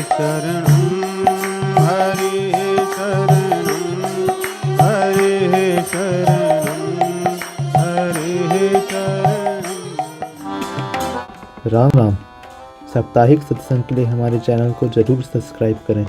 शरणं हरिः शरणं हरिः शरणं हरिः शरणं। राम राम। साप्ताहिक सत्संग के लिए हमारे चैनल को जरूर सब्सक्राइब करें।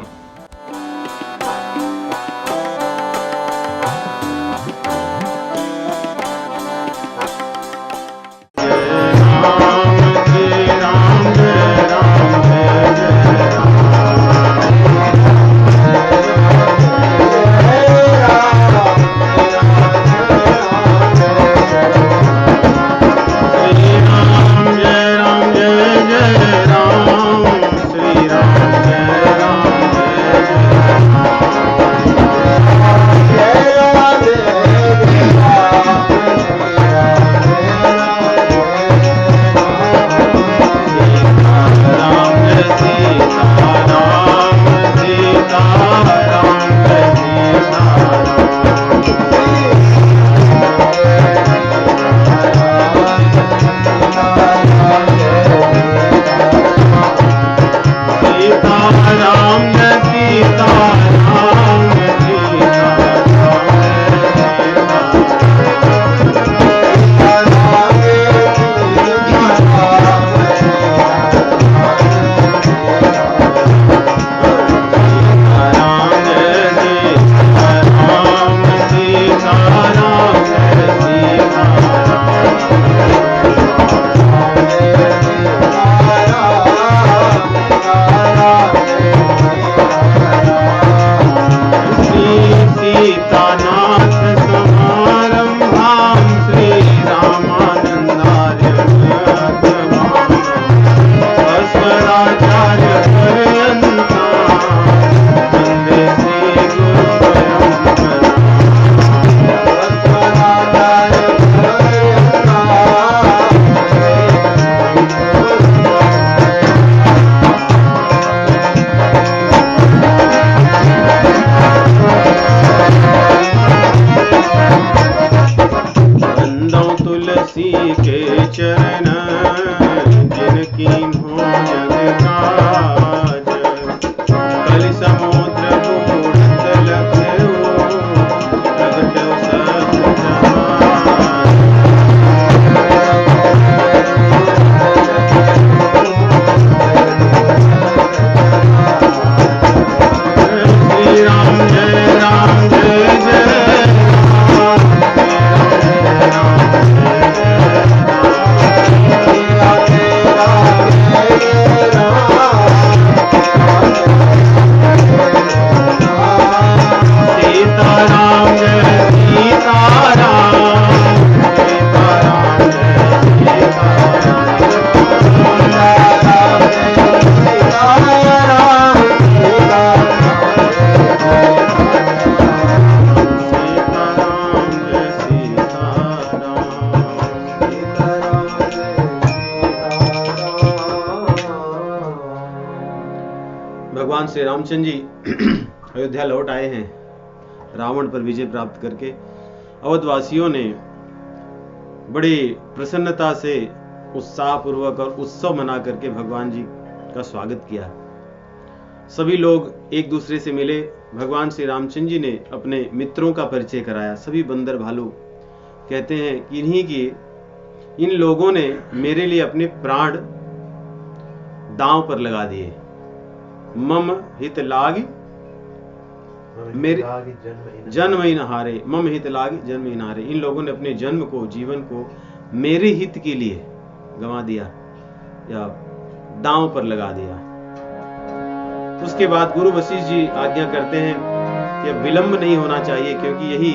भगवान श्री रामचंद्र जी अयोध्या लौट आए हैं रावण पर विजय प्राप्त करके। अवधवासियों ने बड़ी प्रसन्नता से उत्साहपूर्वक और उत्सव मना करके भगवान जी का स्वागत किया। सभी लोग एक दूसरे से मिले। भगवान श्री रामचंद्र जी ने अपने मित्रों का परिचय कराया। सभी बंदर भालू कहते हैं कि इन लोगों ने मेरे लिए अपने प्राण दांव पर लगा दिए। मम हित लाग मेरे जन्म ही नहारे, मम हित लाग जन्म ही नहारे। इन लोगों ने अपने जन्म को, जीवन को मेरे हित के लिए गंवा दिया या दांव पर लगा दिया। उसके बाद गुरु वशिष्ठ जी आज्ञा करते हैं कि अब विलंब नहीं होना चाहिए, क्योंकि यही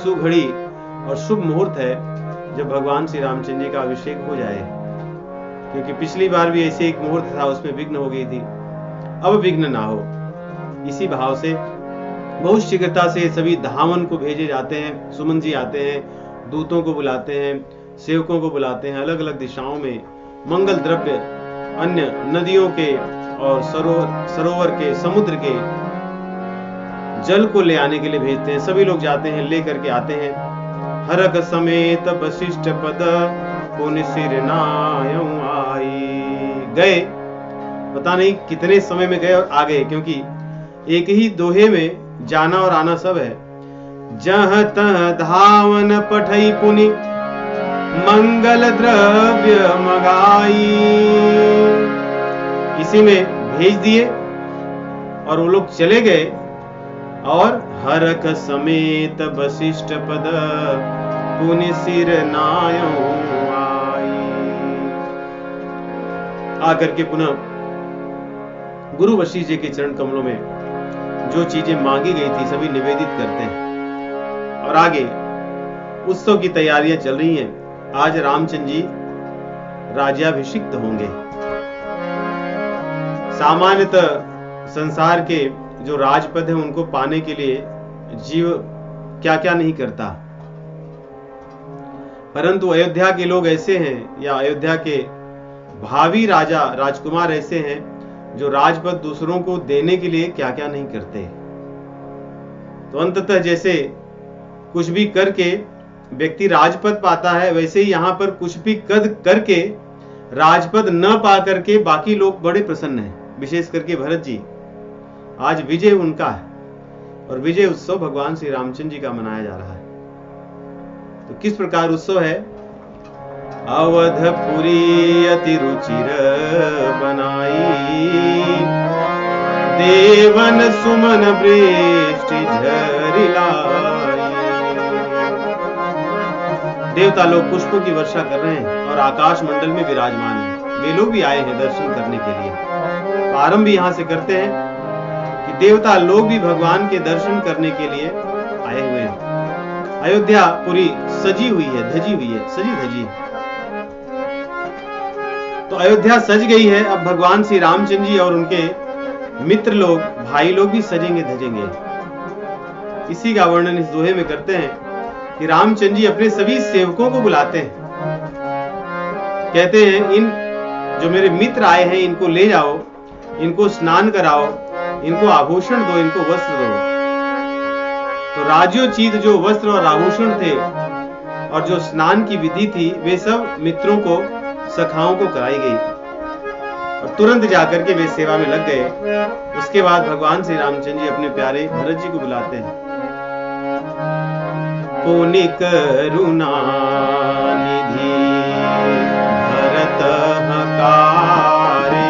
सुघड़ी और शुभ मुहूर्त है जब भगवान श्री रामचंद्र जी का अभिषेक हो जाए। क्योंकि पिछली बार भी ऐसे एक मुहूर्त था, उसमें विघ्न हो गई थी, अब विघ्न ना हो। इसी भाव से बहुत शीघ्रता से सभी धामन को भेजे जाते हैं। सुमन जी आते हैं, दूतों को बुलाते हैं, सेवकों को बुलाते हैं, अलग अलग दिशाओं में मंगल द्रव्य, अन्य नदियों के और सरोवर के, समुद्र के जल को ले आने के लिए भेजते हैं। सभी लोग जाते हैं, ले करके आते हैं। हरक समेत वशिष्ठ पद पुन सिर नायं आई। गए पता नहीं कितने समय में गए और आ गए, क्योंकि एक ही दोहे में जाना और आना सब है। जह तह धावन पठई पुनि मंगल द्रव्य मगाई, इसी में भेज दिए और वो लोग चले गए और हरक समेत वशिष्ठ पद पुनि सिर नायो आई। आकर के पुनः गुरु वशिष्ठ जी के चरण कमलों में जो चीजें मांगी गई थी सभी निवेदित करते हैं। और आगे उत्सव की तैयारियां चल रही हैं। आज रामचंद्र जी राज्याभिषिक्त होंगे। सामान्यतः संसार के जो राजपद है उनको पाने के लिए जीव क्या क्या नहीं करता, परंतु अयोध्या के लोग ऐसे हैं, या अयोध्या के भावी राजा राजकुमार ऐसे हैं जो राजपद दूसरों को देने के लिए क्या क्या नहीं करते। तो अंततः जैसे कुछ भी करके व्यक्ति राजपद पाता है, वैसे ही यहां पर कुछ भी करके राजपद न पा करके बाकी लोग बड़े प्रसन्न हैं। विशेष करके भरत जी, आज विजय उनका है और विजय उत्सव भगवान श्री रामचंद्र जी का मनाया जा रहा है। तो किस प्रकार उत्सव है? अवधपुरी अति रुचिर बनाई, देवन सुमन वृष्टि झरिलाई। देवता लोग पुष्पों की वर्षा कर रहे हैं और आकाश मंडल में विराजमान हैं। वे लोग भी आए हैं दर्शन करने के लिए। तो आरंभ भी यहां से करते हैं कि देवता लोग भी भगवान के दर्शन करने के लिए आए हुए हैं। अयोध्या पूरी सजी हुई है, धजी हुई है, सजी धजी है। तो अयोध्या सज गई है। अब भगवान श्री रामचंद्र जी और उनके मित्र लोग, भाई लोग भी सजेंगे धजेंगे। इसी का वर्णन इस दोहे में करते हैं कि रामचंद्र जी अपने सभी सेवकों को बुलाते हैं। कहते हैं इन जो मेरे मित्र आए हैं इनको ले जाओ, इनको स्नान कराओ, इनको आभूषण दो, इनको वस्त्र दो। तो राजोचित जो वस्त्र और आभूषण थे और जो स्नान की विधि थी वे सब मित्रों को, सखाओं को कराई गई और तुरंत जाकर के वे सेवा में लग गए। उसके बाद भगवान श्री रामचंद्र जी अपने प्यारे भरत जी को बुलाते हैं। पुनि करुणा निधि भरत हकारे,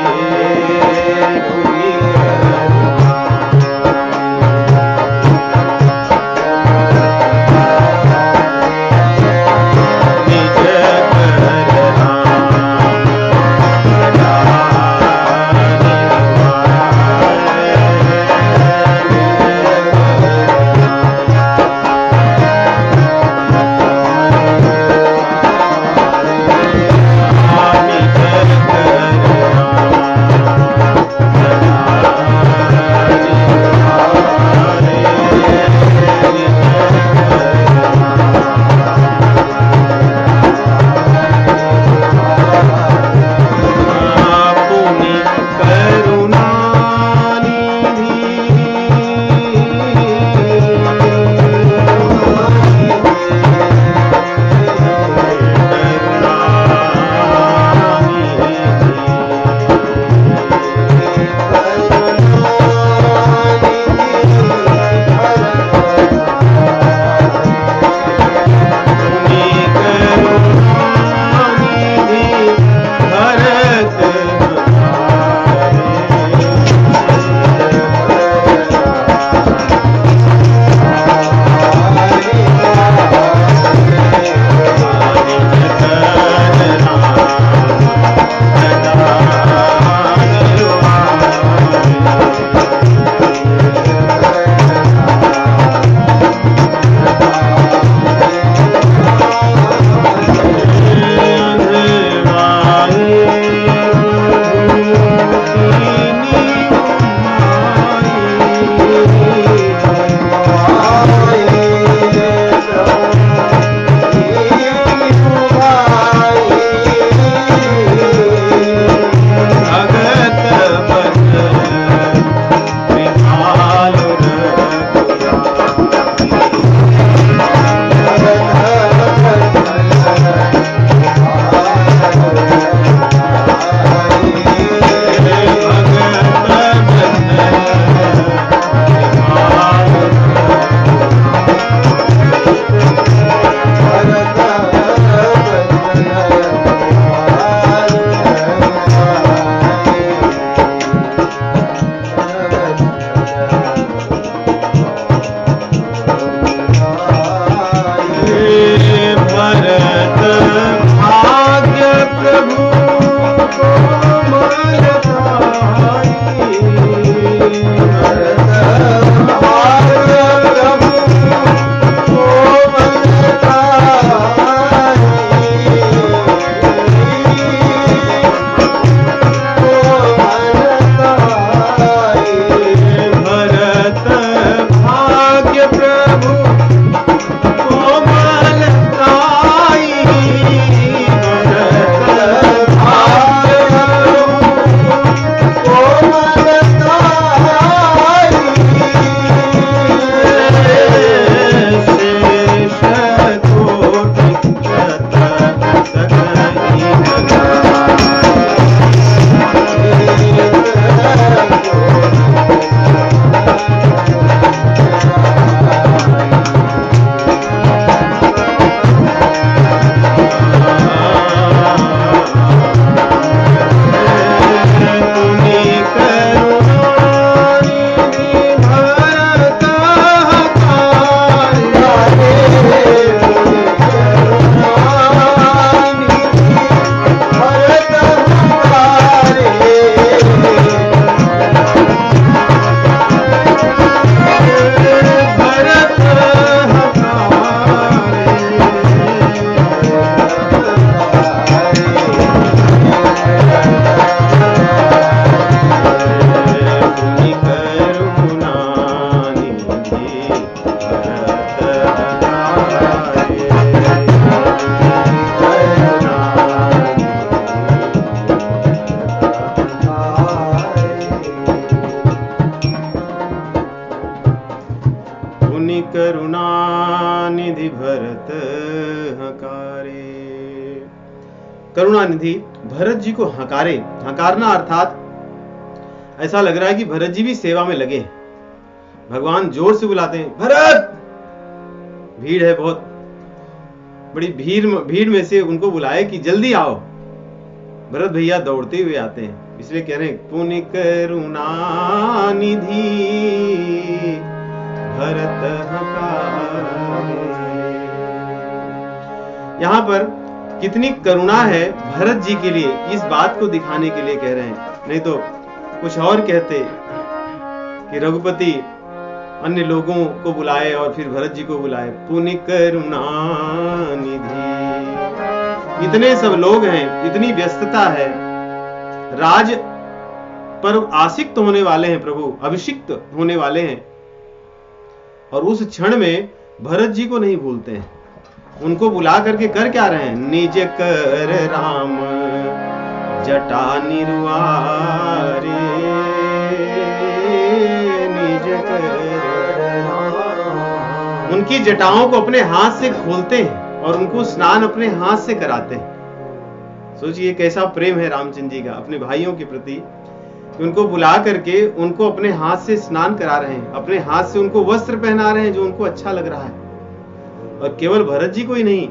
पुनि करुणा निधि भरत हकारे। करुणा निधि भरत जी को हकारे। हकारना अर्थात ऐसा लग रहा है कि भरत जी भी सेवा में लगे हैं। भगवान जोर से बुलाते हैं, भरत। भीड़ है बहुत बड़ी, भीड़ में से उनको बुलाए कि जल्दी आओ। भरत भैया दौड़ते हुए आते हैं, इसलिए कह रहे हैं पुनि करुणा निधि भरत हकारे। यहां पर कितनी करुणा है भरत जी के लिए, इस बात को दिखाने के लिए कह रहे हैं। नहीं तो कुछ और कहते कि रघुपति अन्य लोगों को बुलाए और फिर भरत जी को बुलाए। पुनि करुणा निधि, इतने सब लोग हैं, इतनी व्यस्तता है, राज पर आसिक्त होने वाले हैं प्रभु, अभिषिक्त होने वाले हैं, और उस क्षण में भरत जी को नहीं भूलते हैं। उनको बुला करके कर क्या रहे हैं? निज कर राम जटा निर्वारे, निज कर उनकी जटाओं को अपने हाथ से खोलते हैं और उनको स्नान अपने हाथ से कराते हैं। सोचिए कैसा प्रेम है रामचंद्र जी का अपने भाइयों के प्रति, उनको बुला करके उनको अपने हाथ से स्नान करा रहे हैं, अपने हाथ से उनको वस्त्र पहना रहे हैं जो उनको अच्छा लग रहा है। और केवल भरत जी को ही नहीं,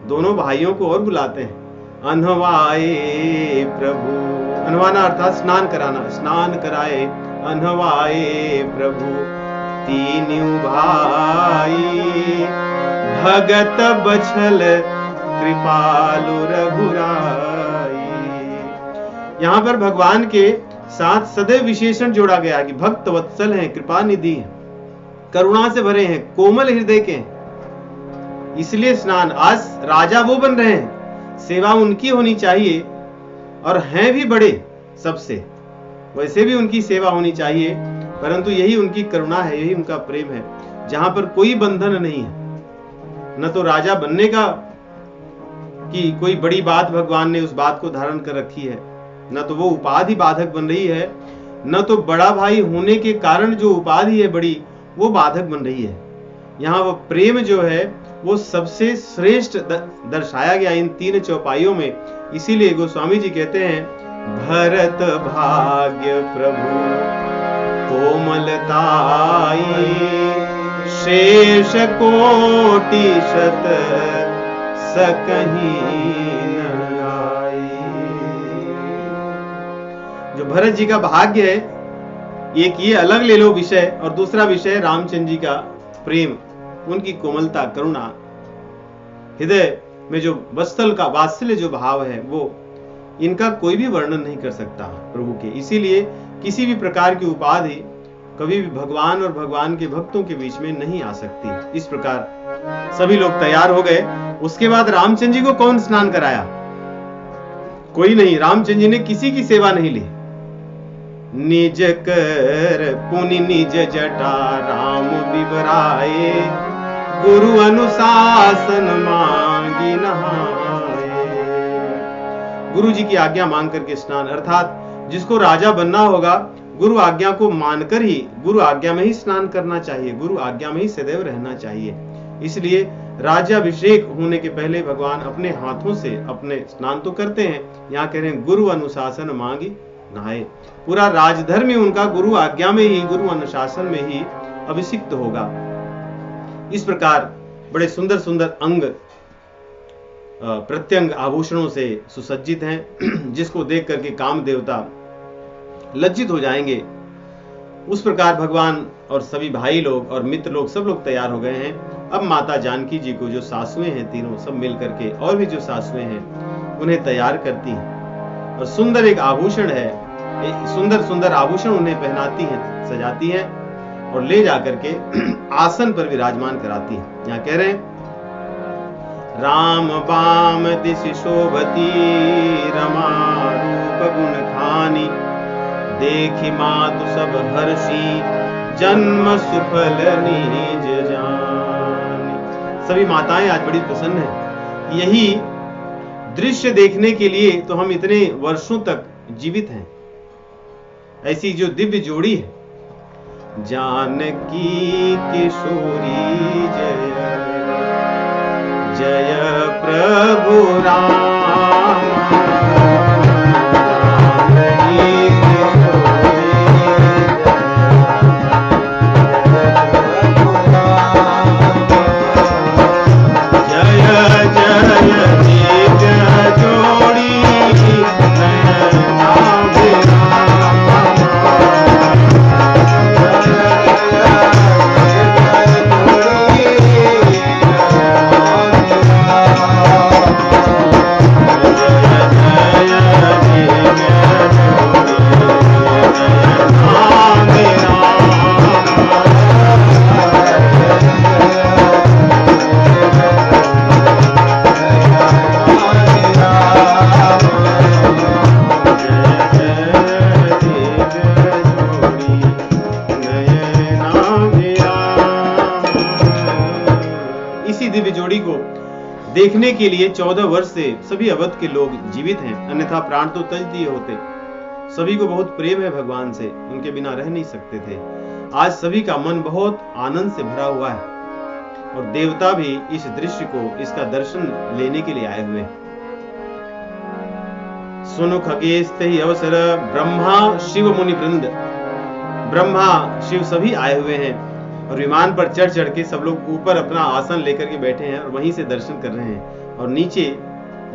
दोनों भाइयों को और बुलाते हैं। अनहवाए प्रभु, अनवाना अर्थात स्नान कराना, स्नान कराए अनहवाए प्रभु तीनू भाई, भगत बछल कृपालु रघुराई। यहां पर भगवान के साथ सदैव विशेषण जोड़ा गया कि भक्त वत्सल हैं, कृपा निधि हैं, करुणा से भरे हैं, कोमल हृदय के हैं। इसलिए स्नान, आज राजा वो बन रहे हैं, सेवा उनकी होनी चाहिए, और हैं भी बड़े सबसे, वैसे भी उनकी सेवा होनी चाहिए, परंतु यही उनकी करुणा है, यही उनका प्रेम है, जहां पर कोई बंधन नहीं है। न तो राजा बनने का कि कोई बड़ी बात भगवान ने उस बात को धारण कर रखी है, न तो वो उपाधि बाधक बन रही है, न तो बड़ा भाई होने के कारण जो उपाधि है बड़ी, वो बाधक बन रही है। यहाँ वो प्रेम जो है वो सबसे श्रेष्ठ दर्शाया गया इन तीन चौपाइयों में। इसीलिए गोस्वामी जी कहते हैं, भरत भाग्य प्रभु कोमलताई, शेष कोटि शत सकहीं न गाई। जो भरत जी का भाग्य है, एक ये अलग ले लो विषय, और दूसरा विषय रामचंद्र जी का प्रेम, उनकी कोमलता, करुणा, हृदय में जो वत्सल का वात्सल्य जो भाव है, वो इनका कोई भी वर्णन नहीं कर सकता प्रभु के। इसीलिए किसी भी प्रकार की उपाधि कभी भी भगवान और भगवान के भक्तों के बीच में नहीं आ सकती। इस प्रकार सभी लोग तैयार हो गए। उसके बाद रामचंद्र जी को कौन स्नान कराया? कोई नहीं। रामचंद्र जी ने किसी की सेवा नहीं ली। निज कर पुनि निज जटा राम बिबराए, गुरु अनुशासन मांगी नहाए। गुरु जी की आज्ञा मांग करके स्नान, अर्थात जिसको राजा बनना होगा गुरु आज्ञा को मानकर ही, गुरु आज्ञा में ही स्नान करना चाहिए, गुरु आज्ञा में ही सदैव रहना चाहिए। इसलिए राज्याभिषेक होने के पहले भगवान अपने हाथों से अपने स्नान तो करते हैं। यहाँ कह रहे हैं गुरु अनुशासन मांगी नहाए। पूरा राजधर्म ही उनका गुरु आज्ञा में ही, गुरु अनुशासन में ही अभिषिक्त होगा। इस प्रकार बड़े सुंदर सुंदर अंग प्रत्यंग आभूषणों से सुसज्जित हैं, जिसको देख करके काम देवता लज्जित हो जाएंगे। उस प्रकार भगवान और सभी भाई लोग और मित्र लोग सब लोग तैयार हो गए हैं। अब माता जानकी जी को, जो सासुएं हैं तीनों, सब मिल करके, और भी जो सासुएं हैं उन्हें तैयार करती हैं, और सुंदर एक आभूषण है, सुंदर सुंदर आभूषण उन्हें पहनाती हैं, सजाती हैं, और ले जाकर के आसन पर विराजमान कराती हैं। यहाँ कह रहे हैं, राम बाम दिशि शोभती रमा रूप गुण खानी, देखी मातु सब हर्षी जन्म सुफल निज जानी। सभी माताएं आज बड़ी प्रसन्न हैं। यही दृश्य देखने के लिए तो हम इतने वर्षों तक जीवित हैं। ऐसी जो दिव्य जोड़ी है, जानकी किशोरी जय जय प्रभु राम जानकी किशोरी जय जय दिव्य जोड़ी नयना देखने के लिए 14 वर्ष से सभी अवध के लोग जीवित हैं, अन्यथा प्राण तो त्यज दिए होते। सभी को बहुत प्रेम है भगवान से, उनके बिना रह नहीं सकते थे। आज सभी का मन बहुत आनंद से भरा हुआ है और देवता भी इस दृश्य को, इसका दर्शन लेने के लिए आए हुए हैं। सुनु खगेस्ते ही अवसर ब्रह्मा शिव मुनि वृंद, ब्रह्मा शिव सभी आए हुए हैं और विमान पर चढ़ चढ़ के सब लोग ऊपर अपना आसन लेकर के बैठे हैं और वहीं से दर्शन कर रहे हैं और नीचे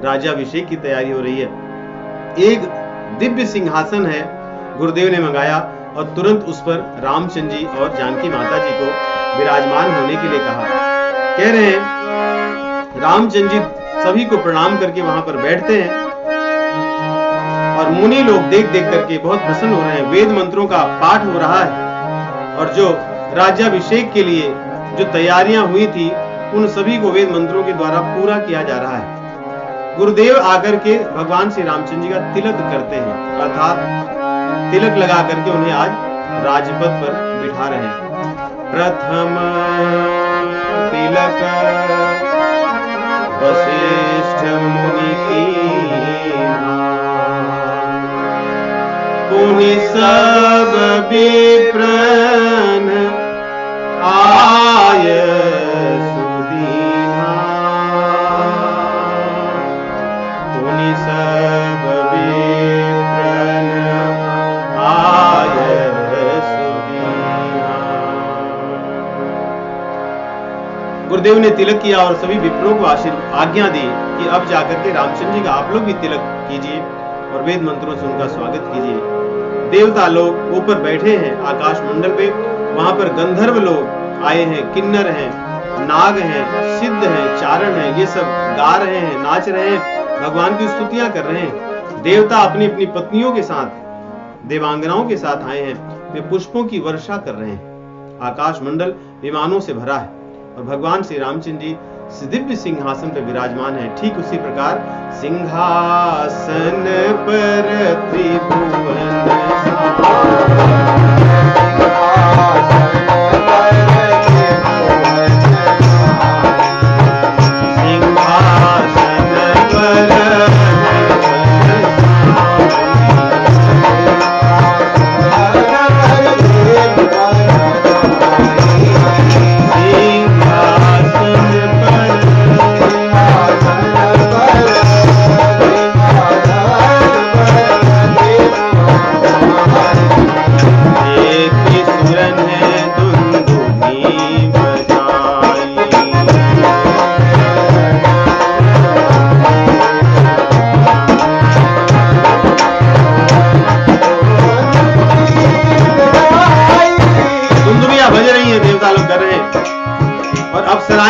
राजाभिषेक की तैयारी हो रही है। एक दिव्य सिंहासन है, गुरुदेव ने मंगाया और तुरंत उस पर रामचंद्र जी और जानकी माता जी को विराजमान होने के लिए कहा। कह रहे हैं रामचंद्र जी सभी को प्रणाम करके वहां पर बैठते हैं और मुनि लोग देख देख करके बहुत प्रसन्न हो रहे हैं। वेद मंत्रों का पाठ हो रहा है और जो राज्याभिषेक के लिए जो तैयारियां हुई थी उन सभी को वेद मंत्रों के द्वारा पूरा किया जा रहा है। गुरुदेव आकर के भगवान श्री रामचंद्र जी का तिलक करते हैं, अर्थात तिलक लगा करके उन्हें आज राजपद पर बिठा रहे हैं। प्रथम तिलक वशिष्ठ मुनि कीन्हा, पुनि सब विप्रन आय सुदीना, पुनि सब विप्रन आय सुदीना। गुरुदेव ने तिलक किया और सभी विप्रों को आज्ञा दी कि अब जाकर के रामचंद्र जी का आप लोग भी तिलक कीजिए और वेद मंत्रों से उनका स्वागत कीजिए। देवता लोग ऊपर बैठे हैं आकाश मंडल पे, वहां पर गंधर्व लोग आए हैं, किन्नर हैं, नाग हैं, सिद्ध हैं, चारण हैं, ये सब गा रहे हैं, नाच रहे हैं, भगवान की स्तुतियां कर रहे हैं। देवता अपनी अपनी पत्नियों के साथ, देवांगनाओं के साथ आए हैं, वे पुष्पों की वर्षा कर रहे हैं। आकाश मंडल विमानों से भरा है और भगवान श्री रामचंद्र जी दिव्य सिंहासन पर विराजमान है। ठीक उसी प्रकार सिंहासन पर त्रिभुवन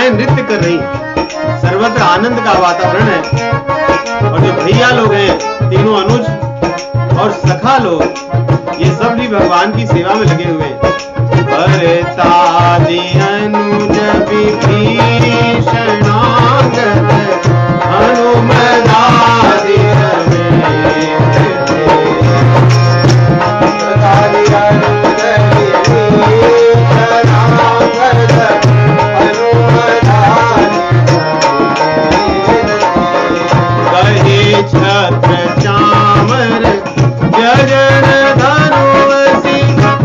नृत्य कर रही, सर्वत्र आनंद का वातावरण है और जो भैया लोग हैं, तीनों अनुज और सखा लोग, ये सब भी भगवान की सेवा में लगे हुए। भरतादि अनुज विभीषणांगद हनुमदादि छत्र चामर जजन धनुषि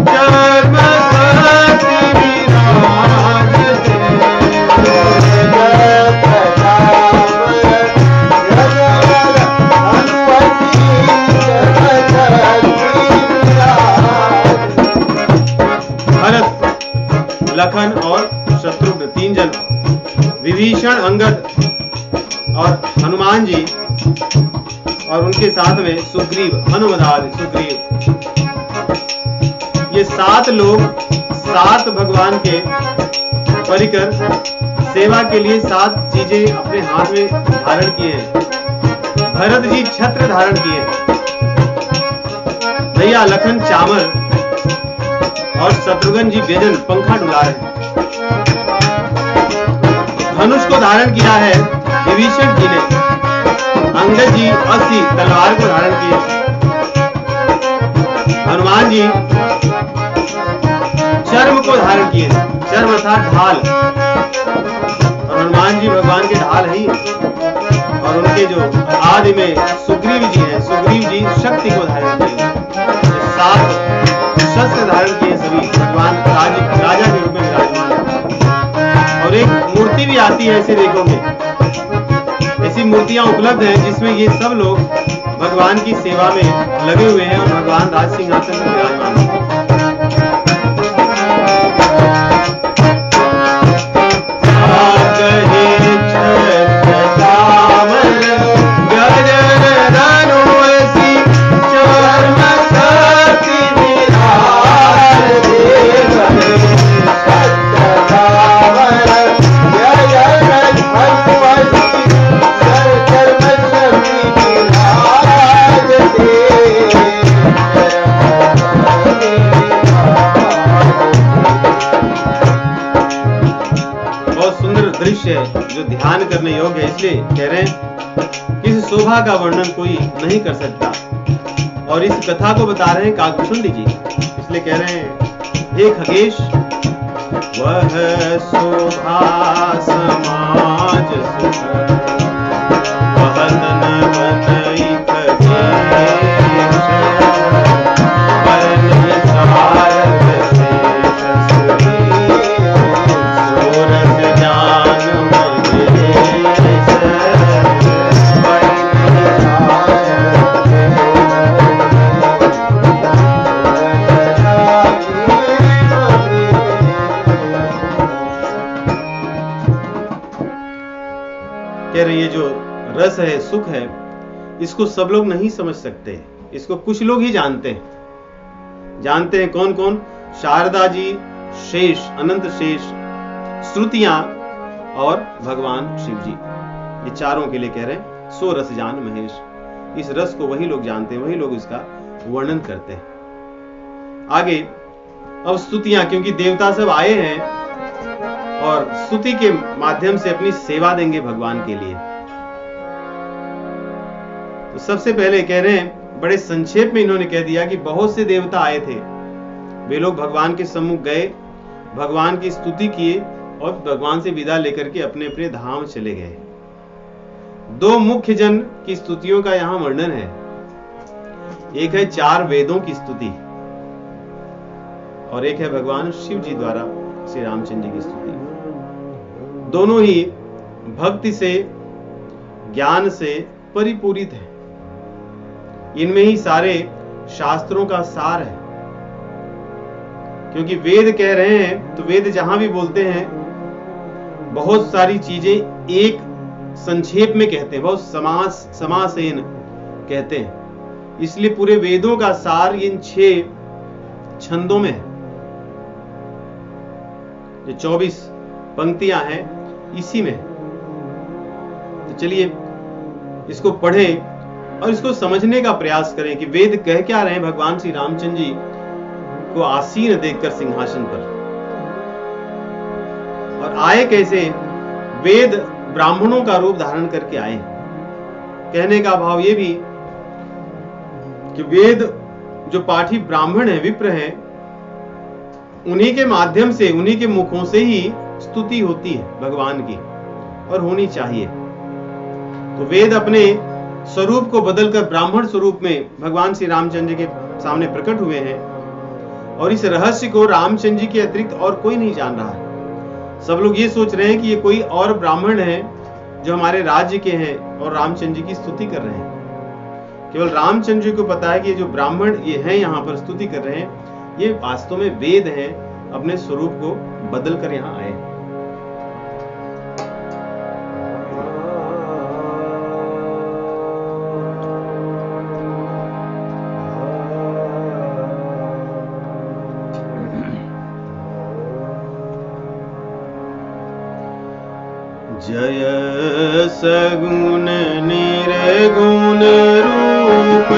चर्म लक्ष्मण और शत्रुघ्न 3 जन, विभीषण, अंगद और हनुमान जी, और उनके साथ में सुग्रीव, हनुमदाद सुग्रीव। ये 7 लोग 7 भगवान के परिकर सेवा के लिए 7 चीजें अपने हाथ में धारण किए हैं। भरत जी छत्र धारण किए, भैया लखन चामर और शत्रुघ्न जी व्यजन पंखा डुला रहे। धनुष को धारण किया है विभीषण जी ने, अंगद जी असी तलवार को धारण किए, हनुमान जी चर्म को धारण किए, चर्म अर्थात ढाल, और हनुमान जी भगवान के ढाल है ही। और उनके जो आदि में सुग्रीव जी हैं, सुग्रीव जी शक्ति को धारण किए, 7 शस्त्र धारण किए, सभी भगवान राजा के रूप में विराजमान। और एक मूर्ति भी आती है, ऐसे देखोगे ऐसी मूर्तियां उपलब्ध हैं जिसमें ये सब लोग भगवान की सेवा में लगे हुए हैं और भगवान राज सिंहासन पर विराजमान हैं। जो ध्यान करने योग्य है, इसलिए कह रहे हैं इस शोभा का वर्णन कोई नहीं कर सकता। और इस कथा को बता रहे हैं काकभूषुंडी जी, इसलिए कह रहे हैं हे खगेश, वह शोभा समाज सुख वहन बनई खगेश, वरन विचारत शेष सुरी, सोरठ जान ये जो रस है, सुख है, इसको सब लोग नहीं समझ सकते, इसको कुछ लोग ही जानते हैं। कौन कौन? शारदा जी, शेष, अनंत शेष, श्रुतियां और भगवान शिव जी, ये चारों के लिए कह रहे हैं सो रस जान महेश। इस रस को वही लोग जानते हैं, वही लोग इसका वर्णन करते हैं। आगे अब स्तुतियां, क्योंकि देवता सब आए हैं और स्तुति के माध्यम से अपनी सेवा देंगे भगवान के लिए। तो सबसे पहले कह रहे हैं, बड़े संक्षेप में इन्होंने कह दिया कि बहुत से देवता आए थे, वे लोग भगवान के सम्मुख गए, भगवान की स्तुति किए और भगवान से विदा लेकर के अपने अपने धाम चले गए। 2 मुख्य जन की स्तुतियों का यहां वर्णन है। एक है 4 वेदों की स्तुति और एक है भगवान शिव जी द्वारा श्री रामचंद्र जी की स्तुति। दोनों ही भक्ति से, ज्ञान से परिपूरित है। इनमें ही सारे शास्त्रों का सार है, क्योंकि वेद कह रहे हैं तो वेद जहां भी बोलते हैं बहुत सारी चीजें एक संक्षेप में कहते हैं, बहुत समासेन कहते हैं। इसलिए पूरे वेदों का सार इन 6 छंदों में है। जो 24 पंक्तियां हैं इसी में। तो चलिए इसको पढ़ें और इसको समझने का प्रयास करें कि वेद कह क्या रहे हैं भगवान श्री रामचंद्र जी को आसीन देखकर सिंहासन पर। और आए कैसे? वेद ब्राह्मणों का रूप धारण करके आए। कहने का भाव ये भी कि वेद जो पाठी ब्राह्मण है, विप्र है, उन्हीं के माध्यम से, उन्हीं के मुखों से ही स्तुति होती है भगवान की, और होनी चाहिए। तो वेद अपने स्वरूप को बदलकर ब्राह्मण स्वरूप में भगवान श्री रामचंद्र के सामने प्रकट हुए हैं, और इस रहस्य को रामचंद्र जी के अतिरिक्त और कोई नहीं जान रहा है। सब लोग ये सोच रहे हैं कि ये कोई और ब्राह्मण है जो हमारे राज्य के हैं और रामचंद्र जी की स्तुति कर रहे हैं। केवल रामचंद्र जी को पता है कि ये जो ब्राह्मण ये हैं यहाँ पर स्तुति कर रहे हैं, ये वास्तव में वेद हैं, अपने स्वरूप को बदल कर यहाँ आए। जय सगुण निर्गुण रूप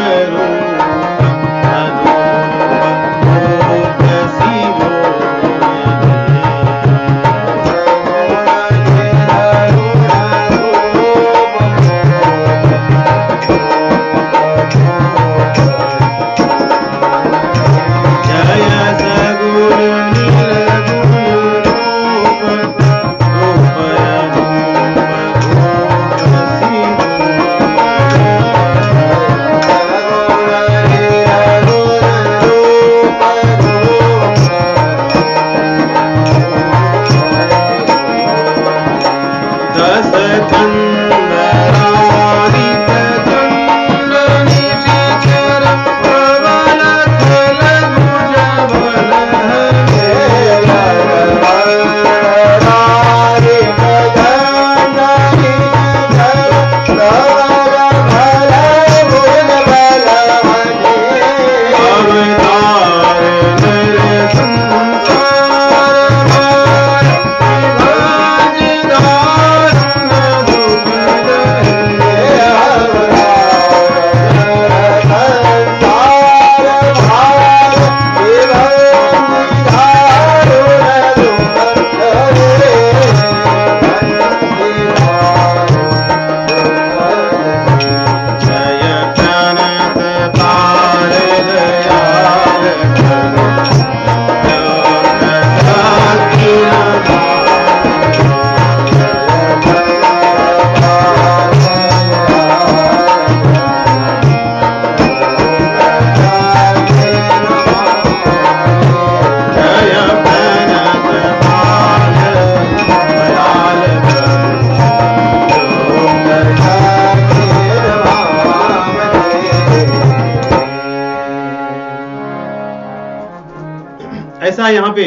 ऐसा यहाँ पे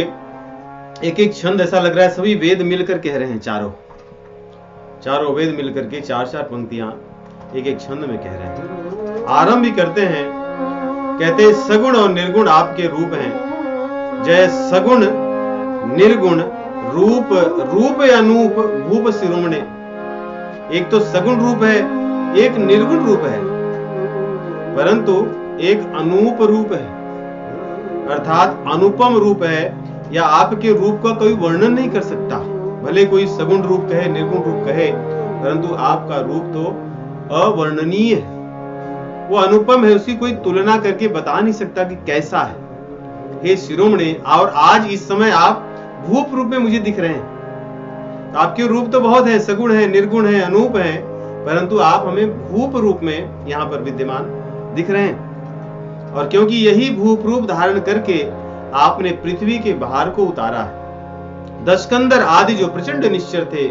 एक एक छंद ऐसा लग रहा है सभी वेद मिलकर कह रहे हैं, चारों वेद मिलकर के चार पंक्तियां एक एक छंद में कह रहे हैं। आरंभ भी करते हैं, कहते हैं सगुण और निर्गुण आपके रूप हैं। जय सगुण निर्गुण रूप रूप अनूप भूप शिरोमणे। एक तो सगुण रूप है, एक निर्गुण रूप है, परंतु एक अनूप रूप है, अर्थात अनुपम रूप है, या आपके रूप का कोई वर्णन नहीं कर सकता। भले कोई सगुण रूप कहे, निर्गुण रूप कहे, परंतु आपका रूप तो अवर्णनीय है, वो अनुपम है, उसकी कोई तुलना करके बता नहीं सकता कि कैसा है। हे शिरोमणे, और आज इस समय आप भूप रूप में मुझे दिख रहे हैं। आपके रूप तो बहुत है, सगुण है, निर्गुण है, अनूप है, परंतु आप हमें भूप रूप में यहाँ पर विद्यमान दिख रहे हैं। और क्योंकि यही भूप रूप धारण करके आपने पृथ्वी के भार को उतारा है। दशकंदर आदि जो प्रचंड निश्चर थे,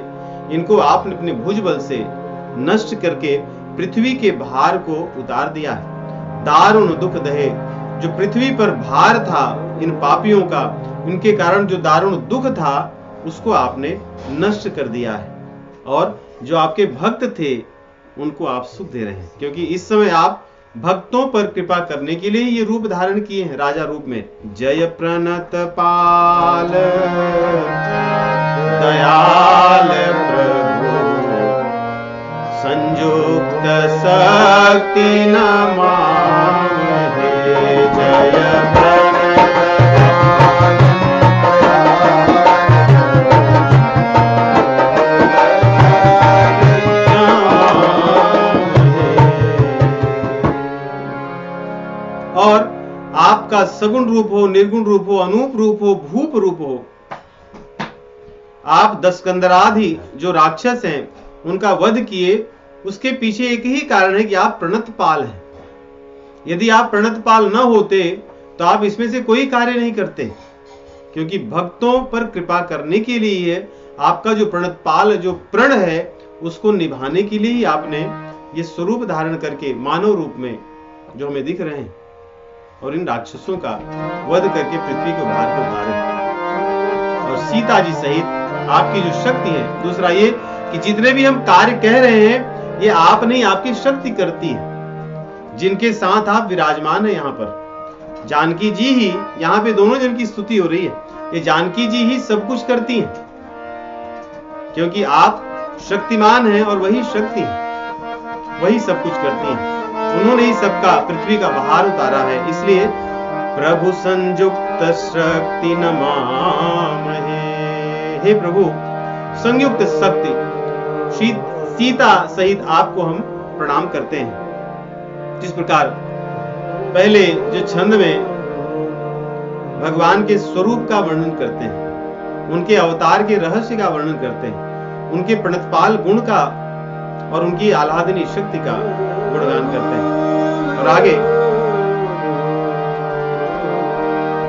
इनको आपने अपने भुज बल से नष्ट करके पृथ्वी के भार को उतार दिया है। दारुण दुख दहे, जो पृथ्वी पर भार था इन पापियों का, उनके कारण जो दारुण दुख था, उसको आपने नष्ट कर दिया है। और जो आपके भक्त थे, उनको आप सुख दे रहे हैं, क्योंकि इस समय आप भक्तों पर कृपा करने के लिए ये रूप धारण किए हैं राजा रूप में। जय प्रणत पाल दयाल प्रभु, संयुक्त शक्ति नमामि। जय प्रणत और आपका सगुण रूप हो, निर्गुण रूप हो, अनूप रूप हो, भूप रूप हो। आप दशकंदरादि जो राक्षस हैं, उनका वध किए, उसके पीछे एक ही कारण है कि आप प्रणतपाल हैं। यदि आप प्रणतपाल न होते तो आप इसमें से कोई कार्य नहीं करते, क्योंकि भक्तों पर कृपा करने के लिए आपका जो प्रणतपाल जो प्रण है, उसको निभाने के लिए ही आपने ये स्वरूप धारण करके मानव रूप में जो हमें दिख रहे हैं, और इन राक्षसों का वध करके पृथ्वी के भार को उतारे। और सीता जी सहित आपकी जो शक्ति है। दूसरा ये कि जितने भी हम कार्य कह रहे हैं ये आप नहीं, आपकी शक्ति करती है, जिनके साथ आप विराजमान है। यहाँ पर जानकी जी ही, यहाँ पे दोनों जन की स्तुति हो रही है, ये जानकी जी ही सब कुछ करती हैं, क्योंकि आप शक्तिमान हैं और वही शक्ति है, वही सब कुछ करती हैं। उन्होंने ही सबका पृथ्वी का भार उतारा है। इसलिए प्रभु संयुक्त शक्ति नमामहे, हे प्रभु संयुक्त शक्ति सीता सहित आपको हम प्रणाम करते हैं। जिस प्रकार पहले जो छंद में भगवान के स्वरूप का वर्णन करते हैं, उनके अवतार के रहस्य का वर्णन करते हैं, उनके प्रणतपाल गुण का और उनकी आह्लादनी शक्ति का गुणगान करते हैं। और आगे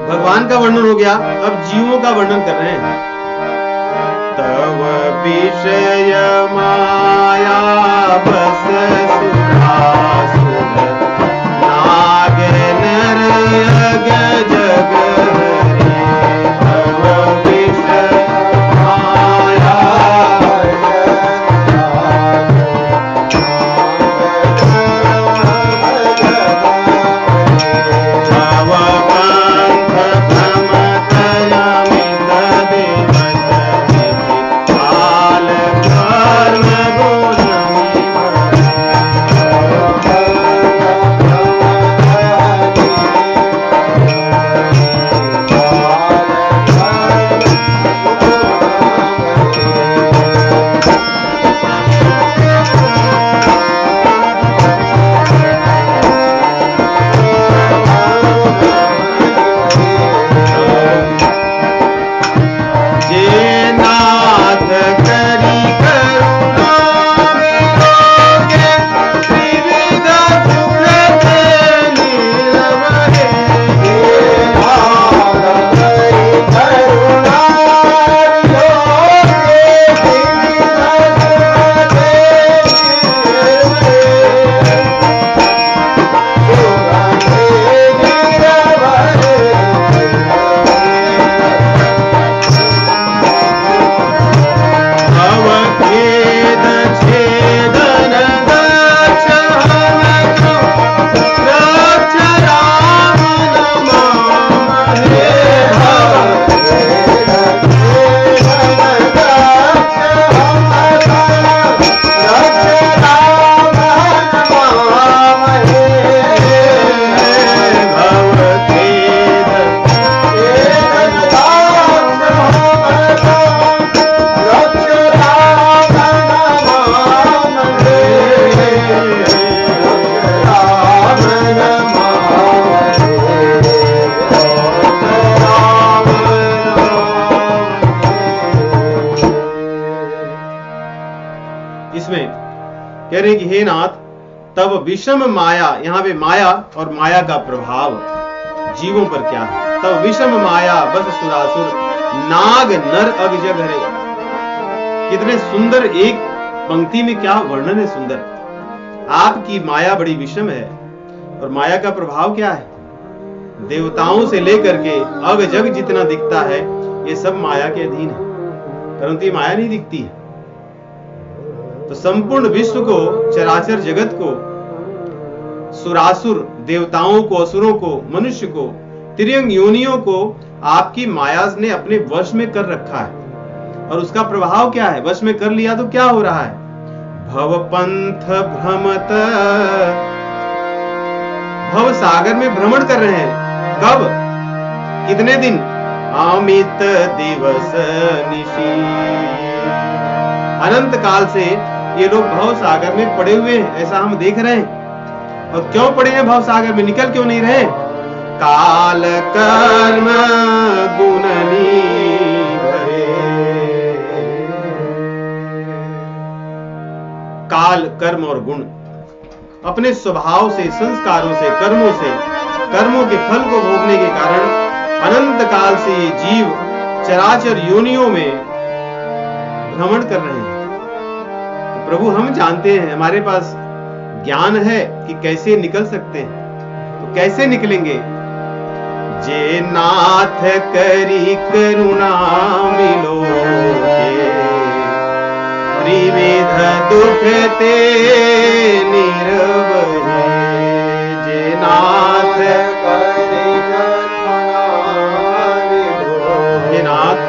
भगवान का वर्णन हो गया, अब जीवों का वर्णन कर रहे हैं। तव विषय माया बस सुरासुर, नाग नर यग जग हरि, तव विषय माया कह रहे कि हे नाथ, तब विषम माया, यहाँ पे माया और माया का प्रभाव जीवों पर क्या है। तब विषम माया बस सुरासुर, नाग नर अग जग हरे। कितने सुंदर, एक पंक्ति में क्या वर्णन है सुंदर। आपकी माया बड़ी विषम है और माया का प्रभाव क्या है। देवताओं से लेकर के अग जग जितना दिखता है ये सब माया के अधीन है, परंतु ये माया नहीं दिखती है। तो संपूर्ण विश्व को, चराचर जगत को, सुरासुर देवताओं को, असुरों को, मनुष्य को, त्रियंग योनियों को आपकी माया ने अपने वश में कर रखा है। और उसका प्रभाव क्या है, वश में कर लिया तो क्या हो रहा है। भव पंथ भ्रमत, भव सागर में भ्रमण कर रहे हैं। कब, कितने दिन, अमित दिवस निशी, अनंत काल से ये लोग भव सागर में पड़े हुए हैं, ऐसा हम देख रहे हैं। और क्यों पड़े हैं भव सागर में, निकल क्यों नहीं रहे। काल कर्म गुणनी भरे, काल कर्म और गुण अपने स्वभाव से, संस्कारों से, कर्मों के फल को भोगने के कारण अनंत काल से ये जीव चराचर योनियों में भ्रमण कर रहे हैं। तो प्रभु हम जानते हैं, हमारे पास ज्ञान है कि कैसे निकल सकते हैं। तो कैसे निकलेंगे। जे नाथ करी करुणा मिलो के, त्रिविध दुख ते निर्वहे। जे नाथ करी करुणा मिलो, हे नाथ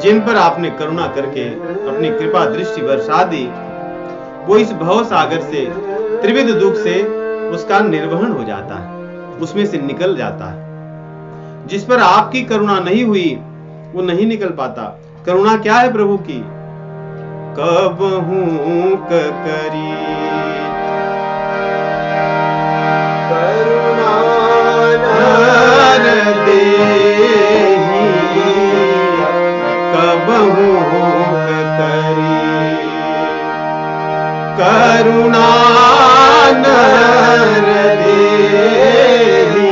जिन पर आपने करुणा करके अपनी कृपा दृष्टि बरसा दी, वो इस भव सागर से, त्रिविध दुख से उसका निर्वहन हो जाता है, उसमें से निकल जाता है। जिस पर आपकी करुणा नहीं हुई वो नहीं निकल पाता। करुणा क्या है प्रभु की? कबहू करी करुणा नर देहि, कबहू करी करुणा नर देहि,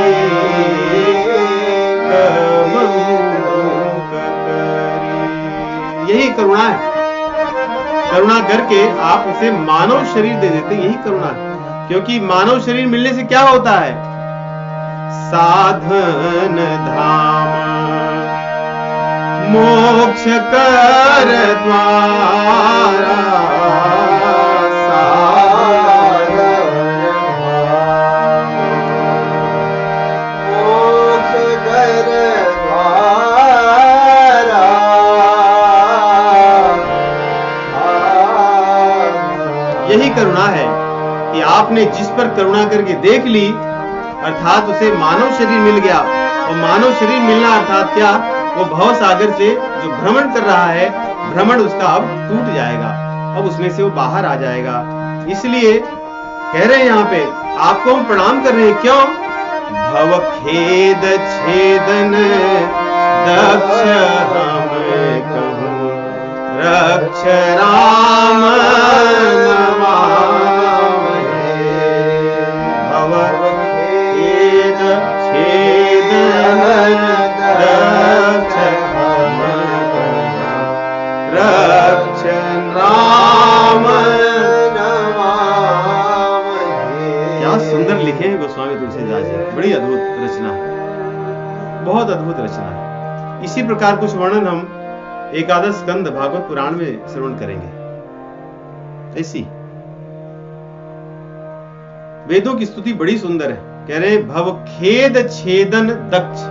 कबहू करी। यही करुणा है। करुणा करके आप उसे मानव शरीर दे देते, यही करुणा है। क्योंकि मानव शरीर मिलने से क्या होता है? साधन धाम मोक्ष कर द्वारा, साधन मोक्ष कर द्वारा। यही करुणा है कि आपने जिस पर करुणा करके देख ली, अर्थात उसे मानव शरीर मिल गया। और मानव शरीर मिलना अर्थात क्या? वो भव सागर से जो भ्रमण कर रहा है, भ्रमण उसका अब टूट जाएगा, अब उसमें से वो बाहर आ जाएगा। इसलिए कह रहे हैं यहाँ पे, आपको हम प्रणाम कर रहे हैं। क्यों? भव खेद छेदन दक्ष हम कहूं, रक्ष राम नमामहे। भव खेद छेदन दक्ष हम कहूं, रक्ष राम नमामहे। क्या सुंदर लिखे हैं गोस्वामी तुलसीदास जी, बड़ी अद्भुत रचना है, बहुत अद्भुत रचना है। इसी प्रकार कुछ वर्णन हम एकादश स्कंद भागवत पुराण में श्रवण करेंगे। ऐसी वेदों की स्तुति बड़ी सुंदर है। कह रहे हैं भव खेद छेदन दक्ष।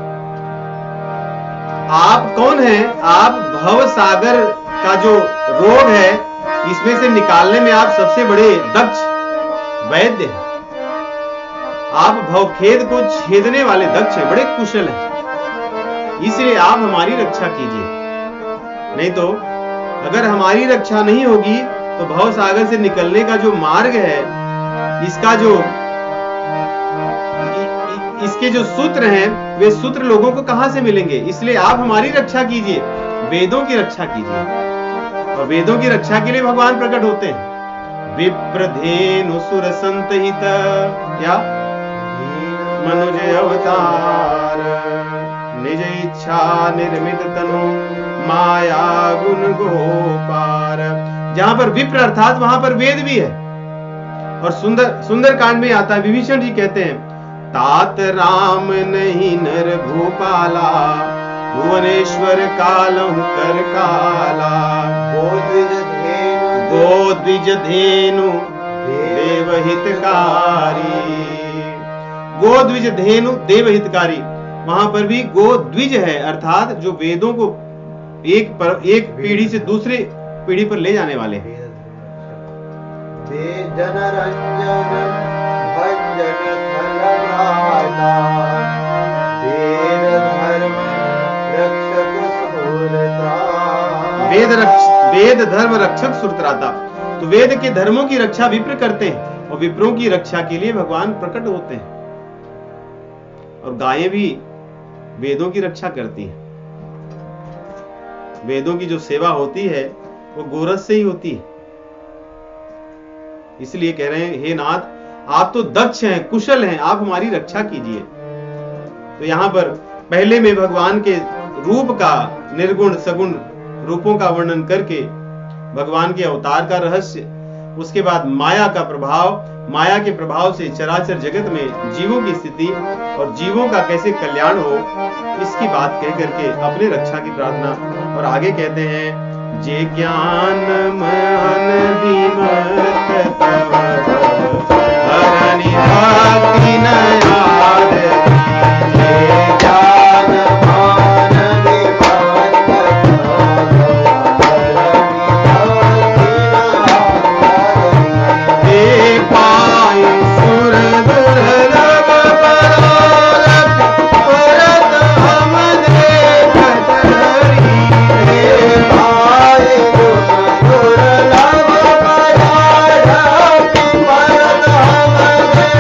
आप कौन हैं? आप भव सागर का जो रोग है, इसमें से निकालने में आप सबसे बड़े दक्ष वैद्य हैं। आप भवखेद को छेदने वाले दक्ष हैं, बड़े कुशल हैं। इसलिए आप हमारी रक्षा कीजिए। नहीं तो अगर हमारी रक्षा नहीं होगी तो भव सागर से निकलने का जो मार्ग है, इसका जो इसके जो सूत्र हैं, वे सूत्र लोगों को कहां से मिलेंगे? इसलिए आप हमारी रक्षा कीजिए, वेदों की रक्षा कीजिए। और वेदों की रक्षा के लिए भगवान प्रकट होते हैं। विप्रधेनु सुर संतहित या मनुज अवतार, निज इच्छा निर्मित तनु माया गुण गोपार। जहां पर विप्र अर्थात वहां पर वेद भी है। और सुंदर कांड में आता है, विभीषण जी कहते हैं, तात राम नहीं नर भूपाला, भुवनेश्वर कालहु कर काला। गोद्विज धेनु देवहितकारी। गोद्विज धेनु देवहितकारी, वहां पर भी गोद्विज है, अर्थात जो वेदों को एक पीढ़ी से दूसरे पीढ़ी पर ले जाने वाले हैं। वेद धर्म रक्षक सुरत्राता। तो वेद के धर्मों की रक्षा विप्र करते हैं, और विप्रों की रक्षा के लिए भगवान प्रकट होते हैं। और गायें भी वेदों की रक्षा करती हैं। वेदों की जो सेवा होती है वो गोरस से ही होती है। इसलिए कह रहे हैं, हे नाथ, आप तो दक्ष हैं, कुशल हैं, आप हमारी रक्षा कीजिए। तो यहां पर पहले में भगवान के रूप का, निर्गुण सगुण रूपों का वर्णन करके भगवान के अवतार का रहस्य, उसके बाद माया का प्रभाव, माया के प्रभाव से चराचर जगत में जीवों की स्थिति और जीवों का कैसे कल्याण हो, इसकी बात कह करके अपने रक्षा की प्रार्थना। और आगे कहते हैं, जे ज्ञान मन विमत तव हरनि भक्ति न आदरि, जे ज्ञान मन विमत तव हे पाई सुर दुर्लभ परालप, परत हम देखत हरि, हे पाई सुर दुर्लभ परालप, परत हम देखत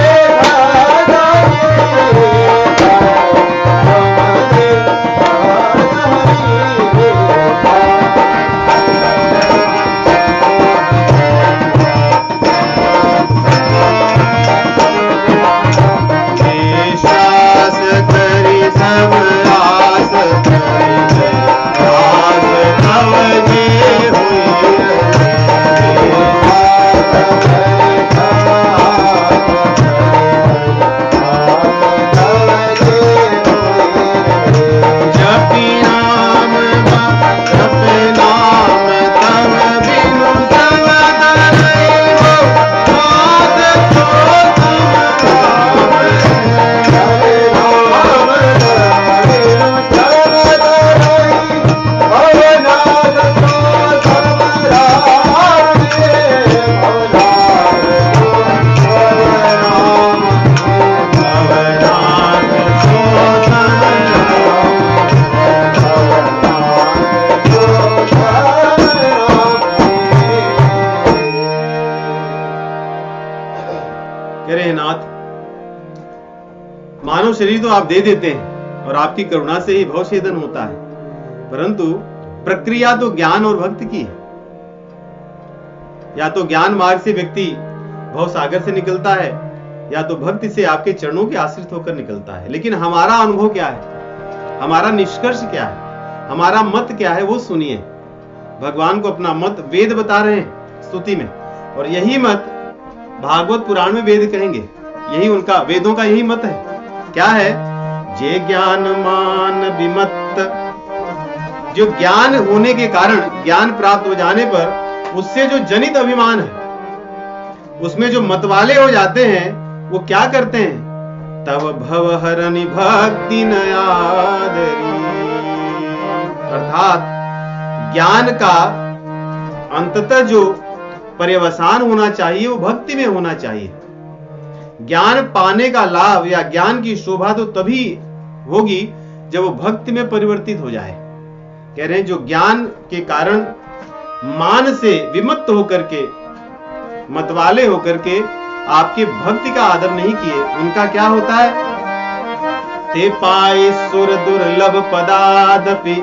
विश्वास करि सब आस करि, आस तव जे हुई जपि नाम जपि नाम तव बिनु सब धरई हो, बात तो कह रहे हैं नाथ, मानव शरीर तो आप दे देते हैं और आपकी करुणा से ही भवछेदन होता है, परंतु प्रक्रिया तो ज्ञान और भक्ति की है। या तो ज्ञान मार्ग से व्यक्ति भव सागर से निकलता है, या तो भक्ति से आपके चरणों के आश्रित होकर निकलता है। लेकिन हमारा अनुभव क्या है, हमारा निष्कर्ष क्या है, हमारा मत क्या है, वो सुनिए। भगवान को अपना मत वेद बता रहे हैं स्तुति में, और यही मत भागवत पुराण में वेद कहेंगे, यही उनका वेदों का यही मत है। क्या है? जे ज्ञान मान विमत्त, जो ज्ञान होने के कारण, ज्ञान प्राप्त हो जाने पर उससे जो जनित अभिमान है, उसमें जो मतवाले हो जाते हैं, वो क्या करते हैं? तब भव हरनि भक्ति न आदरि, अर्थात ज्ञान का अंततः जो पर्यवसान होना चाहिए वो भक्ति में होना चाहिए। ज्ञान पाने का लाभ या ज्ञान की शोभा तो तभी होगी जब वो भक्ति में परिवर्तित हो जाए। कह रहे हैं जो ज्ञान के कारण मान से विमुक्त होकर के, मतवाले होकर के आपके भक्ति का आदर नहीं किए, उनका क्या होता है? ते पाए सुर दुर्लभ पदादपि,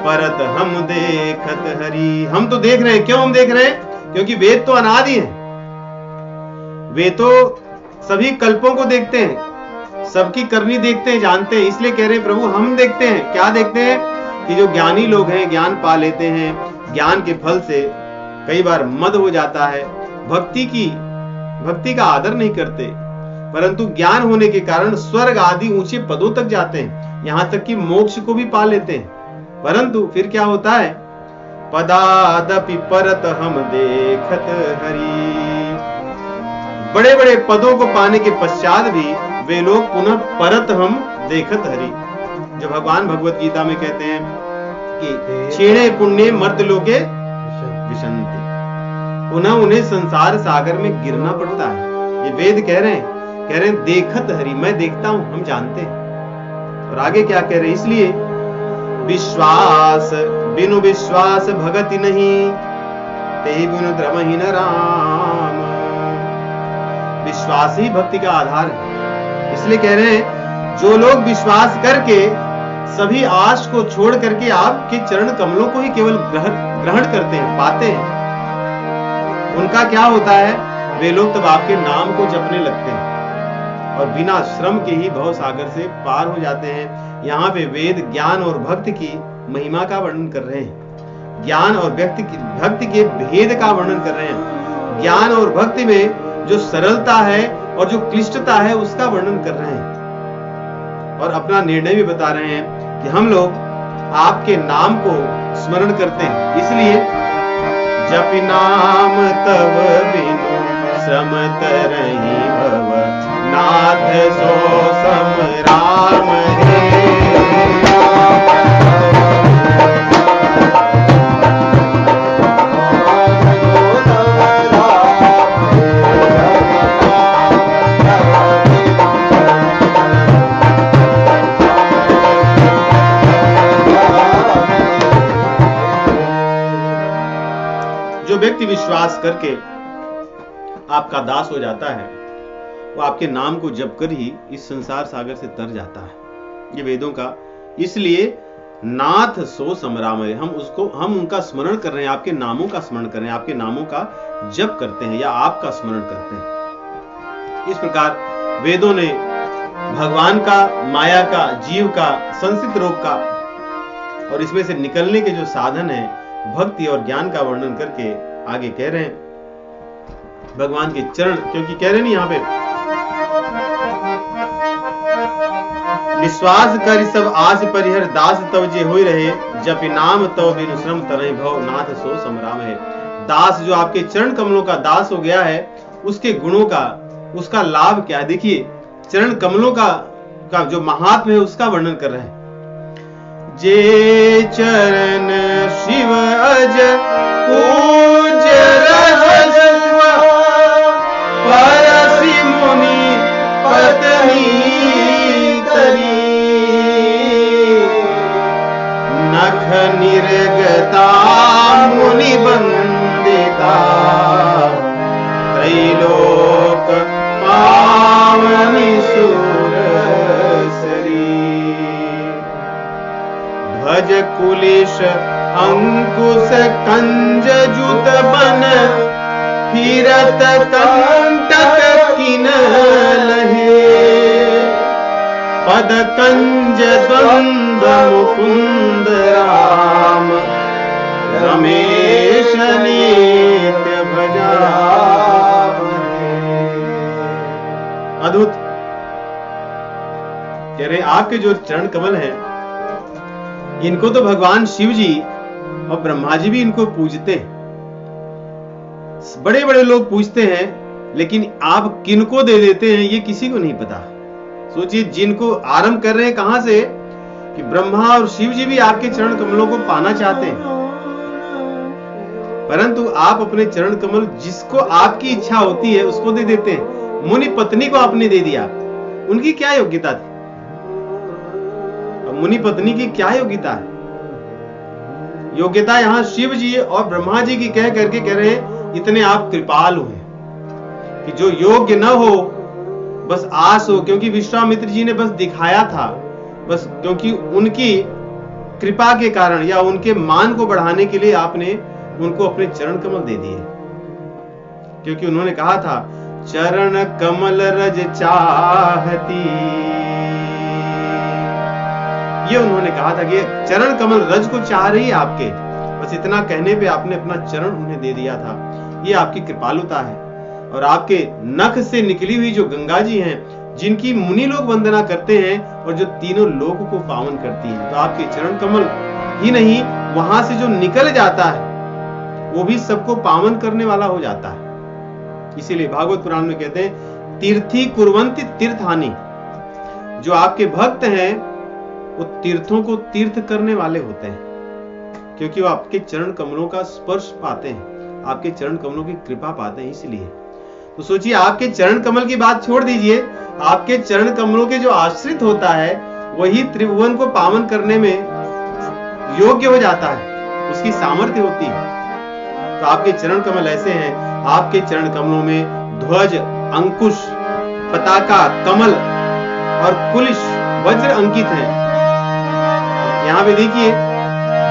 परत हम देखत हरि। हम तो देख रहे हैं, क्यों हम देख रहे हैं? क्योंकि वेद तो अनादि है, वे तो सभी कल्पों को देखते हैं, सबकी करनी देखते हैं, जानते हैं। इसलिए कह रहे हैं प्रभु हम देखते हैं। क्या देखते हैं? कि जो ज्ञानी लोग हैं, ज्ञान पा लेते हैं, ज्ञान के फल से कई बार मद हो जाता है, भक्ति का आदर नहीं करते, परंतु ज्ञान होने के कारण स्वर्ग आदि ऊंचे पदों तक जाते हैं, यहां तक कि मोक्ष को भी पा लेते हैं। परंतु फिर क्या होता है? पदादपि परत हम देखत हरि, बड़े बड़े पदों को पाने के पश्चात भी वे लोग पुनः परत हम देखत हरि। जो भगवान भगवत गीता में कहते हैं कि क्षीणे पुण्य मर्त्यलोके विशन्ति, पुनः उन्हें संसार सागर में गिरना पड़ता है। ये वेद कह रहे हैं देखत हरि, मैं देखता हूं, हम जानते हैं। और आगे क्या कह रहे हैं? इसलिए विश्वास बिनु विश्वास भगति नहीं, तेहि बिनु द्रमहि न राम। विश्वास ही भक्ति का आधार है। इसलिए कह रहे हैं जो लोग विश्वास करके सभी आश को छोड़ करके आपके चरण कमलों को ही केवल ग्रहण करते हैं, पाते हैं, उनका क्या होता है? वे लोग तब आपके नाम को जपने लगते हैं और बिना श्रम के ही भव सागर से पार हो जाते हैं। यहाँ पे वेद ज्ञान और भक्ति की महिमा का वर्णन कर रहे हैं, ज्ञान और भक्ति के भेद का वर्णन कर रहे हैं। ज्ञान और भक्ति में जो सरलता है और जो क्लिष्टता है उसका वर्णन कर रहे हैं और अपना निर्णय भी बता रहे हैं कि हम लोग आपके नाम को स्मरण करते हैं। इसलिए जपि नाम तव बिनु श्रम तरहि भव, नाथ सो सम राम है। जो व्यक्ति विश्वास करके आपका दास हो जाता है वो आपके नाम को जप कर ही इस संसार सागर से तर जाता है। ये वेदों का, इसलिए नाथ सो समरामय, हम उनका स्मरण कर रहे हैं, आपके नामों का स्मरण कर रहे हैं, आपके नामों का जप करते हैं या आपका स्मरण करते हैं। इस प्रकार वेदों ने भगवान का, माया का, जीव का, संसित रोग का और इसमें से निकलने के जो साधन है भक्ति और ज्ञान का वर्णन करके आगे कह रहे हैं भगवान के चरण, क्योंकि कह रहे नहीं यहाँ पे विश्वास कर सब आस परिहर दास तव जे होई रहे, जपि नाम तव बिनु श्रम तरहि भव, नाथ सो समराम है। दास जो आपके चरण कमलों का दास हो गया है उसके गुणों का, उसका लाभ क्या है। देखिए चरण कमलों का जो महात्म्य है उसका वर्णन कर रहे हैं। जे चरण शिव अज पूज रहस्व, परसि मुनि पत्नी तरी, नख निर्गता मुनि बंदिता, त्रैलोक पावनी सुरसरी, भज कुलिश अंकुश कंज जुत बन, फिरत कंटक किन लहे, पद कंज द्वंद मुकुंद राम, रमेश नित्य भजा। अद्भुत कह रहे आपके जो चरण कमल हैं इनको तो भगवान शिव जी और ब्रह्मा जी भी इनको पूजते हैं, बड़े बड़े लोग पूजते हैं, लेकिन आप किनको दे देते हैं ये किसी को नहीं पता। सोचिए जिनको आरंभ कर रहे हैं कहां से कि ब्रह्मा और शिव जी भी आपके चरण कमलों को पाना चाहते हैं, परंतु आप अपने चरण कमल जिसको आपकी इच्छा होती है उसको दे देते हैं। मुनि पत्नी को आपने दे दिया, उनकी क्या योग्यता थी? मुनि पत्नी की क्या योग्यता है? योग्यता यहां शिव जी और ब्रह्मा जी की कह करके कह रहे हैं इतने आप कृपालु हैं कि जो योग्य न हो बस आस हो, क्योंकि विश्वामित्र जी ने बस दिखाया था, बस क्योंकि उनकी कृपा के कारण या उनके मान को बढ़ाने के लिए आपने उनको अपने चरण कमल दे दिए, क्योंकि उन्होंने कहा था चरण कमल रज चाहती, ये उन्होंने कहा था कि चरण कमल रज को चाह रही है आपके, बस इतना कहने पे आपने अपना चरण उन्हें दे दिया था। ये आपकी कृपालुता है। और आपके नख से निकली हुई जो गंगा जी हैं जिनकी मुनि लोग वंदना करते हैं और जो तीनों लोक को पावन करती हैं, तो आपके चरण कमल ही नहीं वहां से जो निकल जाता है वो भी सबको पावन करने वाला हो जाता है। इसीलिए भागवत पुराण में कहते हैं तीर्थी कुर्वन्ति तीर्थहानि, जो आपके भक्त हैं वो तीर्थों को तीर्थ करने वाले होते हैं, क्योंकि वो आपके चरण कमलों का स्पर्श पाते हैं, आपके चरण कमलों की कृपा पाते हैं। इसलिए तो सोचिए आपके चरण कमल की बात छोड़ दीजिए, आपके चरण कमलों के जो आश्रित होता है वही त्रिभुवन को पावन करने में योग्य हो जाता है, उसकी सामर्थ्य होती है। तो आपके चरण कमल ऐसे हैं, आपके चरण कमलों में ध्वज, अंकुश, पताका, कमल और कुलिश, वज्र अंकित हैं। यहाँ पे देखिए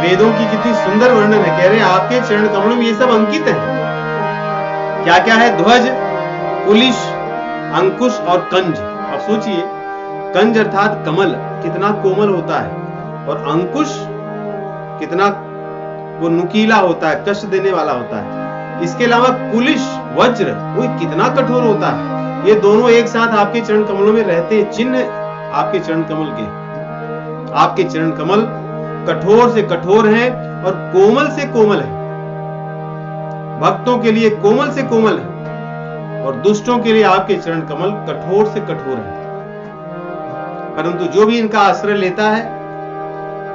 वेदों की कितनी सुंदर वर्णन है, कह रहे हैं आपके चरण कमलों में ये सब अंकित है। क्या क्या है? ध्वज, कुलिश, अंकुश और कंज। अब सोचिए कंज अर्थात कमल कितना कोमल होता है और अंकुश कितना वो नुकीला होता है, कष्ट देने वाला होता है। इसके अलावा कुलिश, वज्र, वो कितना कठोर होता है। ये दोनों एक साथ आपके चरण कमलों में रहते हैं। चिन्ह आपके चरण कमल के, आपके चरण कमल कठोर से कठोर हैं और कोमल से कोमल है। भक्तों के लिए कोमल से कोमल है और दुष्टों के लिए आपके चरण कमल कठोर से कठोर है। परंतु जो भी इनका आश्रय लेता है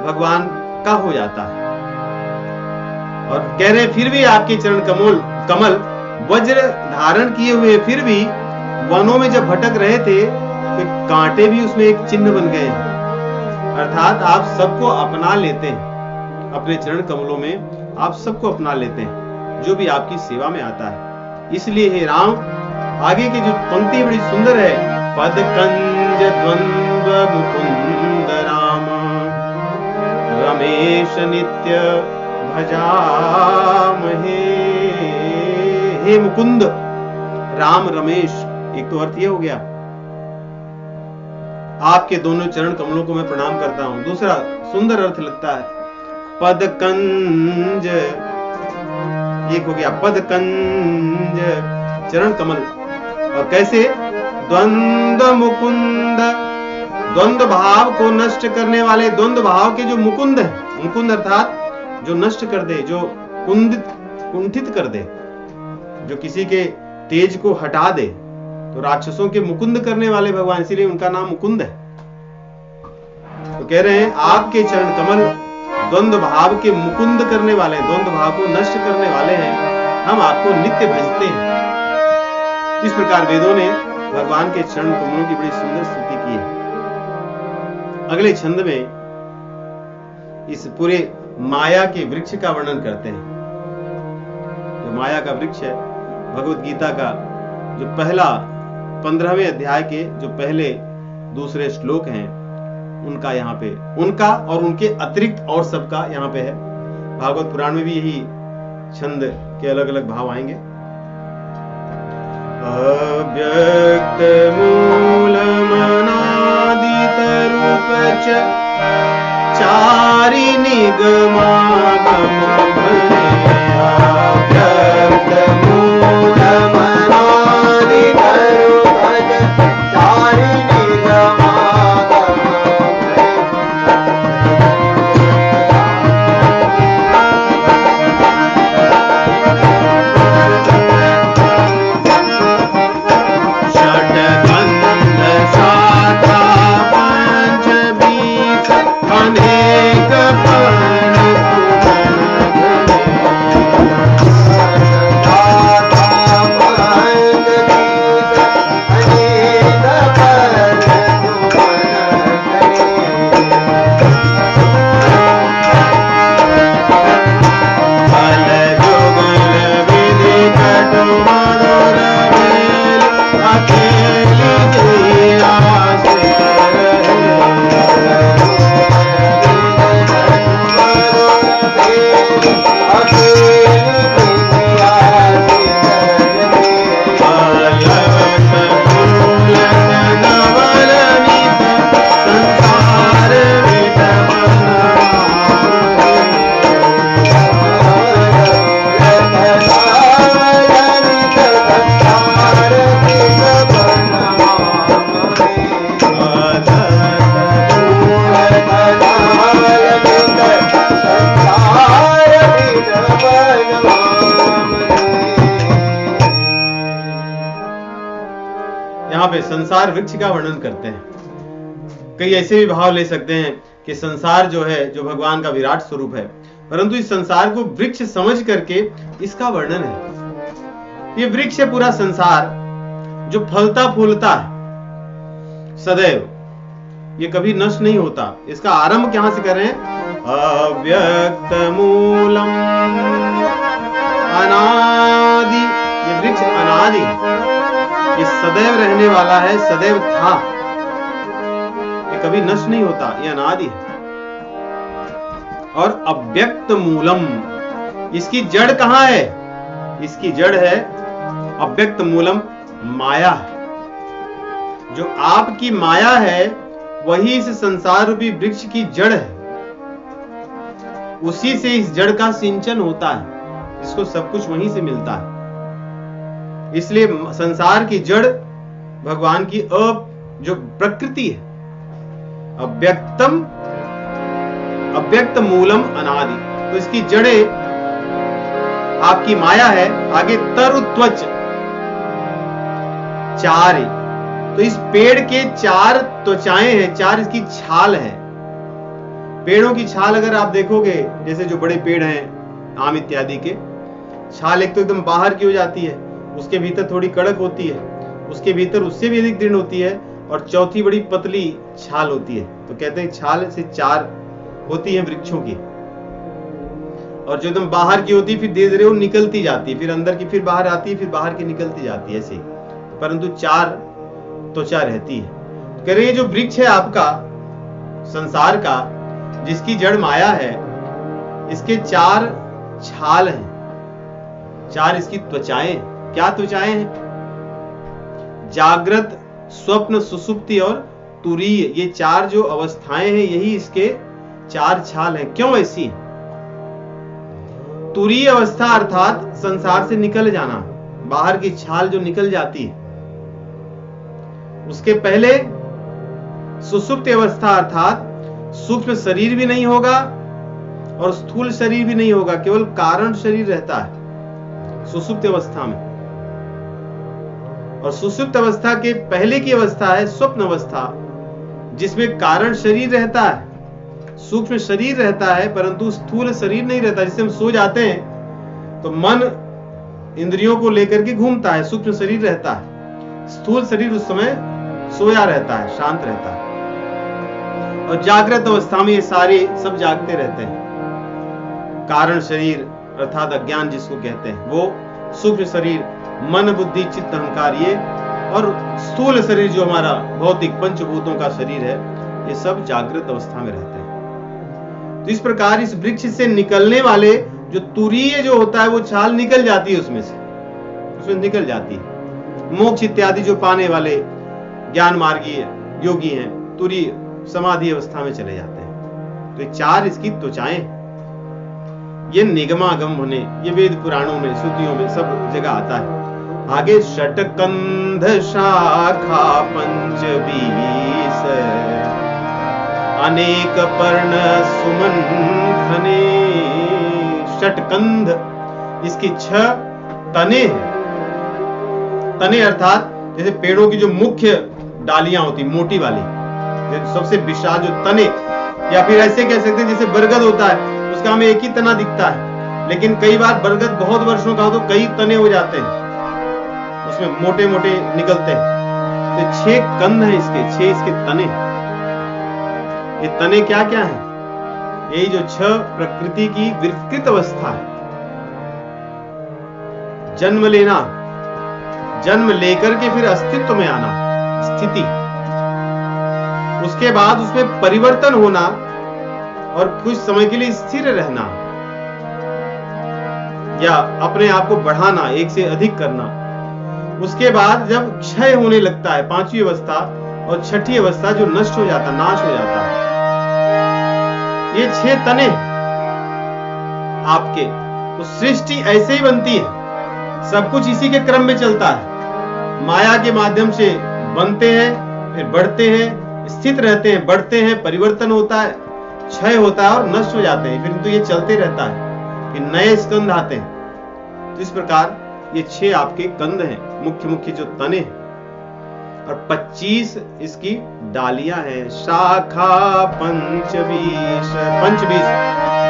भगवान का हो जाता है। और कह रहे फिर भी आपके चरण कमल वज्र धारण किए हुए फिर भी वनों में जब भटक रहे थे तो कांटे भी उसमें एक चिन्ह बन गए हैं। अर्थात आप सबको अपना लेते हैं, अपने चरण कमलों में आप सबको अपना लेते हैं जो भी आपकी सेवा में आता है। इसलिए हे राम, आगे की जो पंक्ति बड़ी सुंदर है, पद कंज द्वंद्व मुकुंद राम रमेश नित्य भजामहे। हे मुकुंद, राम रमेश, एक तो अर्थ ये हो गया, आपके दोनों चरण कमलों को मैं प्रणाम करता हूं। दूसरा सुंदर अर्थ लगता है पद कंज, एक हो गया पद कंज चरण कमल। और कैसे? द्वंद्व मुकुंद, द्वंद्व भाव को नष्ट करने वाले, द्वंद्व भाव के जो मुकुंद है, मुकुंद अर्थात जो नष्ट कर दे, जो कुंठित कर दे, जो किसी के तेज को हटा दे, तो राक्षसों के मुकुंद करने वाले भगवान, इसीलिए उनका नाम मुकुंद है। तो कह रहे हैं आपके चरण कमल द्वंद्व भाव के मुकुंद करने वाले, द्वंद्व भाव को नष्ट करने वाले हैं। हम आपको नित्य भजते हैं। इस प्रकार वेदों ने भगवान के चरण कमलों की बड़ी सुंदर स्तुति की है। अगले छंद में इस पूरे माया के वृक्ष का वर्णन करते हैं। जो माया का वृक्ष है, भगवत गीता का जो पहला 15वें अध्याय के जो पहले दूसरे श्लोक हैं, उनका यहाँ पे, उनका और उनके अतिरिक्त और सबका यहाँ पे है। भागवत पुराण में भी यही छंद के अलग अलग भाव आएंगे। अव्यक्त मूलम अनादित रूप च चारि निगमागम भया। अव्यक्त मूलम अनादित रूप च चारि निगमागम संसार वृक्ष का वर्णन करते हैं। कई ऐसे भी भाव ले सकते हैं कि संसार जो है, जो भगवान का विराट स्वरूप है, परंतु इस संसार को वृक्ष समझ करके इसका वर्णन है। ये वृक्ष है पूरा संसार, जो फलता फूलता है सदैव, ये कभी नष्ट नहीं होता। इसका आरंभ कहां से कर रहे हैं? अव्यक्त मूलम अनादि, ये वृक्ष अनादि, ये सदैव रहने वाला है, सदैव था, ये कभी नष्ट नहीं होता, ये अनादि है। और अव्यक्त मूलम, इसकी जड़ कहां है? इसकी जड़ है अव्यक्त मूलम, माया है। जो आपकी माया है वही इस संसार रूपी वृक्ष की जड़ है। उसी से इस जड़ का सिंचन होता है। जिसको सब कुछ वहीं से मिलता है। इसलिए संसार की जड़ भगवान की जो प्रकृति है, अव्यक्त मूलम अनादि, तो इसकी जड़ें आपकी माया है। आगे तरु त्वच, चार है, तो इस पेड़ के 4 त्वचाएं हैं, 4 इसकी छाल है। पेड़ों की छाल अगर आप देखोगे, जैसे जो बड़े पेड़ हैं आम इत्यादि के, छाल एक तो एकदम बाहर की हो जाती है, उसके भीतर थोड़ी कड़क होती है, उसके भीतर उससे भी अधिक दृढ़ होती है, और चौथी बड़ी पतली छाल होती है। तो कहते हैं छाल से 4 होती है वृक्षों की, और जो एकदम बाहर की होती है फिर धीरे धीरे वो निकलती जाती है, फिर अंदर की फिर बाहर आती है, फिर बाहर की निकलती जाती है, ऐसे ही, परंतु 4 त्वचा रहती है। कह रहे जो वृक्ष है आपका संसार का, जिसकी जड़ माया है, इसके 4 छाल हैं, 4 इसकी त्वचाएं। क्या त्वचाएं हैं? जागृत, स्वप्न, सुसुप्ति और तुरीय, ये 4 जो अवस्थाएं हैं, यही इसके 4 छाल हैं। क्यों ऐसी? तुरीय अवस्था अर्थात संसार से निकल जाना, बाहर की छाल जो निकल जाती है। उसके पहले सुसुप्त अवस्था अर्थात सूक्ष्म शरीर भी नहीं होगा और स्थूल शरीर भी नहीं होगा, केवल कारण शरीर रहता है सुसुप्त अवस्था में। और सुसुप्त अवस्था के पहले की अवस्था है स्वप्न अवस्था, जिसमें कारण शरीर रहता है, सूक्ष्म शरीर रहता है, परंतु स्थूल शरीर नहीं रहता। जिससे हम सो जाते हैं तो मन इंद्रियों को लेकर के घूमता है, सूक्ष्म शरीर रहता है, स्थूल शरीर उस समय सोया रहता है, शांत रहता है। और जागृत अवस्था में ये सारे सब जागते रहते हैं। कारण शरीर अर्थात अज्ञान जिसको कहते हैं, वो सूक्ष्म शरीर, मन, बुद्धि, चित्त, अहंकार, ये, और स्थूल शरीर जो हमारा भौतिक पंचभूतों का शरीर है, ये सब जागृत अवस्था में रहते हैं। तो इस प्रकार इस वृक्ष से निकलने वाले जो तुरीय जो होता है, वो छाल निकल जाती है उसमें निकल जाती है। मोक्ष इत्यादि जो पाने वाले ज्ञान मार्गीय योगी हैं, तुरीय समाधि अवस्था में चले जाते हैं। तो ये 4 इसकी त्वचाएं, ये निगमागम होने, ये वेद पुराणों में, श्रुतियों में सब जगह आता है। आगे षटकंध शाखा 25 अनेक पर्ण सुमन घने। षटकंध, इसकी 6 तने हैं। तने अर्थात जैसे पेड़ों की जो मुख्य डालियां होती, मोटी वाली, सबसे विशाल जो तने, या फिर ऐसे कह सकते हैं जैसे बरगद होता है, उसका हमें एक ही तना दिखता है, लेकिन कई बार बरगद बहुत वर्षों का हो तो कई तने हो जाते हैं, उसमें मोटे मोटे निकलते हैं। तो 6 कंध है इसके, 6 इसके तने। ये तने क्या क्या है? यही जो 6 प्रकृति की विकृत अवस्था है, जन्म लेना, जन्म लेकर के फिर अस्तित्व में आना, स्थिति, उसके बाद उसमें परिवर्तन होना और कुछ समय के लिए स्थिर रहना या अपने आप को बढ़ाना, एक से अधिक करना। उसके बाद जब क्षय होने लगता है, 5वीं अवस्था, और 6ठी अवस्था जो नष्ट हो जाता, नाश हो जाता है। ये 6 तने आपके, तो सृष्टि ऐसे ही बनती है, सब कुछ इसी के क्रम में चलता है। माया के माध्यम से बनते हैं, फिर बढ़ते हैं, स्थित रहते हैं, बढ़ते हैं, परिवर्तन होता है, क्षय होता है और नष्ट हो जाते हैं, फिर तो ये चलते रहता है, फिर नए स्कंद आते हैं। तो इस प्रकार ये 6 आपके कंद हैं, मुख्य मुख्य जो तने हैं, और 25 इसकी डालियां हैं। शाखा 25,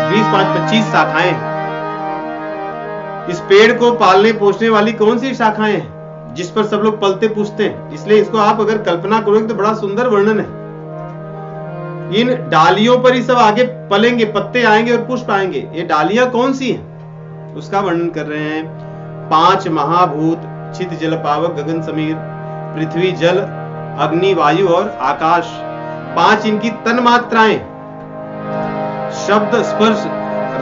20 5 25 शाखाएं। इस पेड़ को पालने पोषने वाली कौन सी शाखाएं हैं जिस पर सब लोग पलते पूछते हैं? इसलिए इसको आप अगर कल्पना करोगे तो बड़ा सुंदर वर्णन है। इन डालियों पर ही सब आगे पलेंगे, पत्ते आएंगे और पुष्प आएंगे। ये डालियां कौन सी हैं उसका वर्णन कर रहे हैं। 5 महाभूत, छित जल पावक गगन समीर, पृथ्वी जल अग्नि वायु और आकाश, 5 इनकी तन मात्राएं, शब्द स्पर्श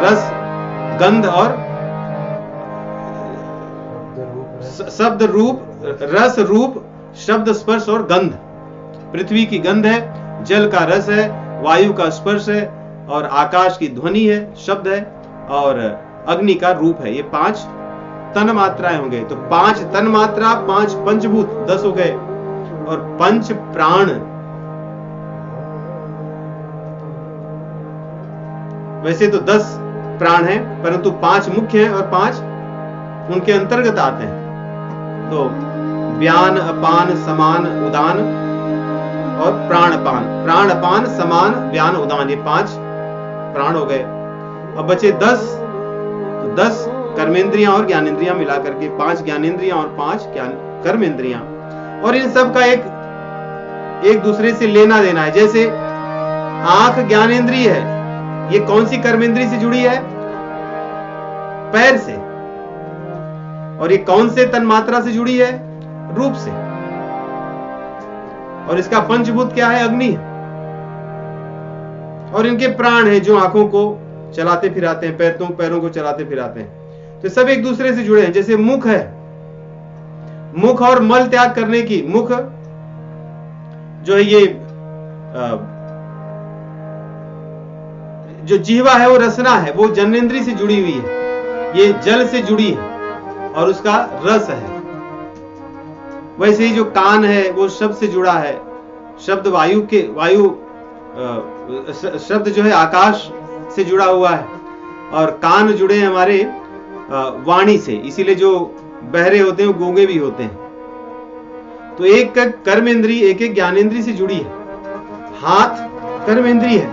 रस गंध और शब्द रूप, रस रूप, शब्द स्पर्श और गंध। पृथ्वी की गंध है, जल का रस है, वायु का स्पर्श है, और आकाश की ध्वनि है, शब्द है, और अग्नि का रूप है। ये 5 तन मात्राएं होंगे, तो 5 तन मात्रा, 5 पंचभूत, 10 हो गए, और 5 प्राण। वैसे तो 10 प्राण हैं, परंतु 5 मुख्य हैं और 5 उनके अंतर्गत आते हैं। तो व्यान, अपान, समान, उदान और प्राणपान। प्राणपान, समान, व्यान, उदान, ये 5 प्राण हो गए। अब बचे 10, तो 10 कर्मेंद्रियां और ज्ञानेंद्रियां मिलाकर के 5 ज्ञानेंद्रियां और 5 कर्मेंद्रियां, और इन सब का एक दूसरे से लेना देना है। जैसे आंख ज्ञानेंद्रिय है, ये कौन सी कर्मेंद्रिय से जुड़ी है? पैर से। और ये कौन से तन्मात्रा से जुड़ी है? रूप से। और इसका पंचभूत क्या है? अग्नि। और इनके प्राण है जो आंखों को चलाते फिराते हैं, पैरों को चलाते फिराते हैं। तो सब एक दूसरे से जुड़े हैं। जैसे मुख है, मुख और मल त्याग करने की, मुख जो है ये जो जीवा है वो रसना है, वो जनेंद्रिय से जुड़ी हुई है, ये जल से जुड़ी है और उसका रस है। वैसे ही जो कान है वो शब्द से जुड़ा है, शब्द वायु शब्द जो है आकाश से जुड़ा हुआ है, और कान जुड़े हैं हमारे वाणी से, इसीलिए जो बहरे होते हैं वो गूंगे भी होते हैं। तो एक कर्मेंद्रिय एक ज्ञानेंद्रिय से जुड़ी है। हाथ कर्मेंद्रिय है,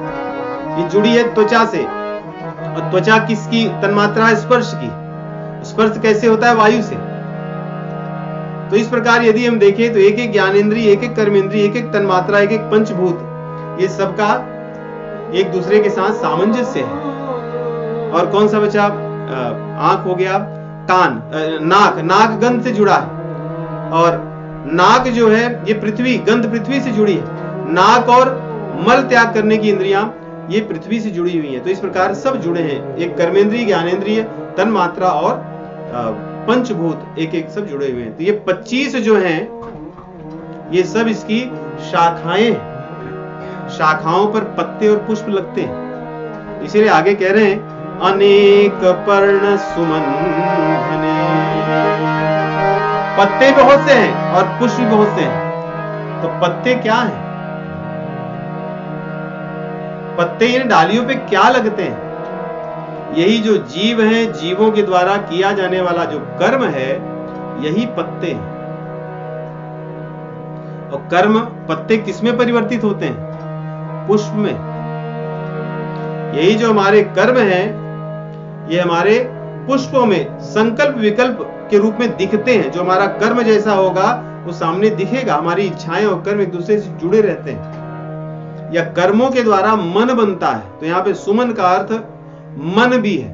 ये जुड़ी है त्वचा से, और त्वचा किसकी तन्मात्रा है? स्पर्श की। स्पर्श कैसे होता है? वायु से। तो इस प्रकार यदि हम देखें तो एक ज्ञानेंद्रिय, एक कर्मेंद्रिय, एक तन्मात्रा, एक पंचभूत, ये सबका एक दूसरे के साथ सामंजस्य है। और कौन सा बचा? आंख हो गया, कान, नाक गंध से जुड़ा है, और नाक जो है ये पृथ्वी, गंध पृथ्वी से जुड़ी है। नाक और मल त्याग करने की इंद्रियां ये पृथ्वी से जुड़ी हुई हैं। तो इस प्रकार सब जुड़े हैं, एक कर्मेंद्रिय, ज्ञानेंद्रिय, तन्मात्रा और पंचभूत, एक सब जुड़े हुए हैं। तो ये 25 जो हैं ये सब इसकी शाखाएं हैं। शाखाओं पर पत्ते और पुष्प लगते हैं। इसीलिए आगे कह रहे हैं अनेक पर्ण सुमन घने। पत्ते बहुत से हैं और पुष्प भी बहुत से हैं। तो पत्ते क्या हैं? पत्ते इन डालियों पे क्या लगते हैं? यही जो जीव हैं, जीवों के द्वारा किया जाने वाला जो कर्म है, यही पत्ते हैं। और कर्म, पत्ते किसमें परिवर्तित होते हैं? पुष्प में। यही जो हमारे कर्म हैं, ये हमारे पुष्पों में संकल्प विकल्प के रूप में दिखते हैं। जो हमारा कर्म जैसा होगा वो सामने दिखेगा। हमारी इच्छाएं और कर्म एक दूसरे से जुड़े रहते हैं, या कर्मों के द्वारा मन बनता है। तो यहाँ पे सुमन का अर्थ मन भी है,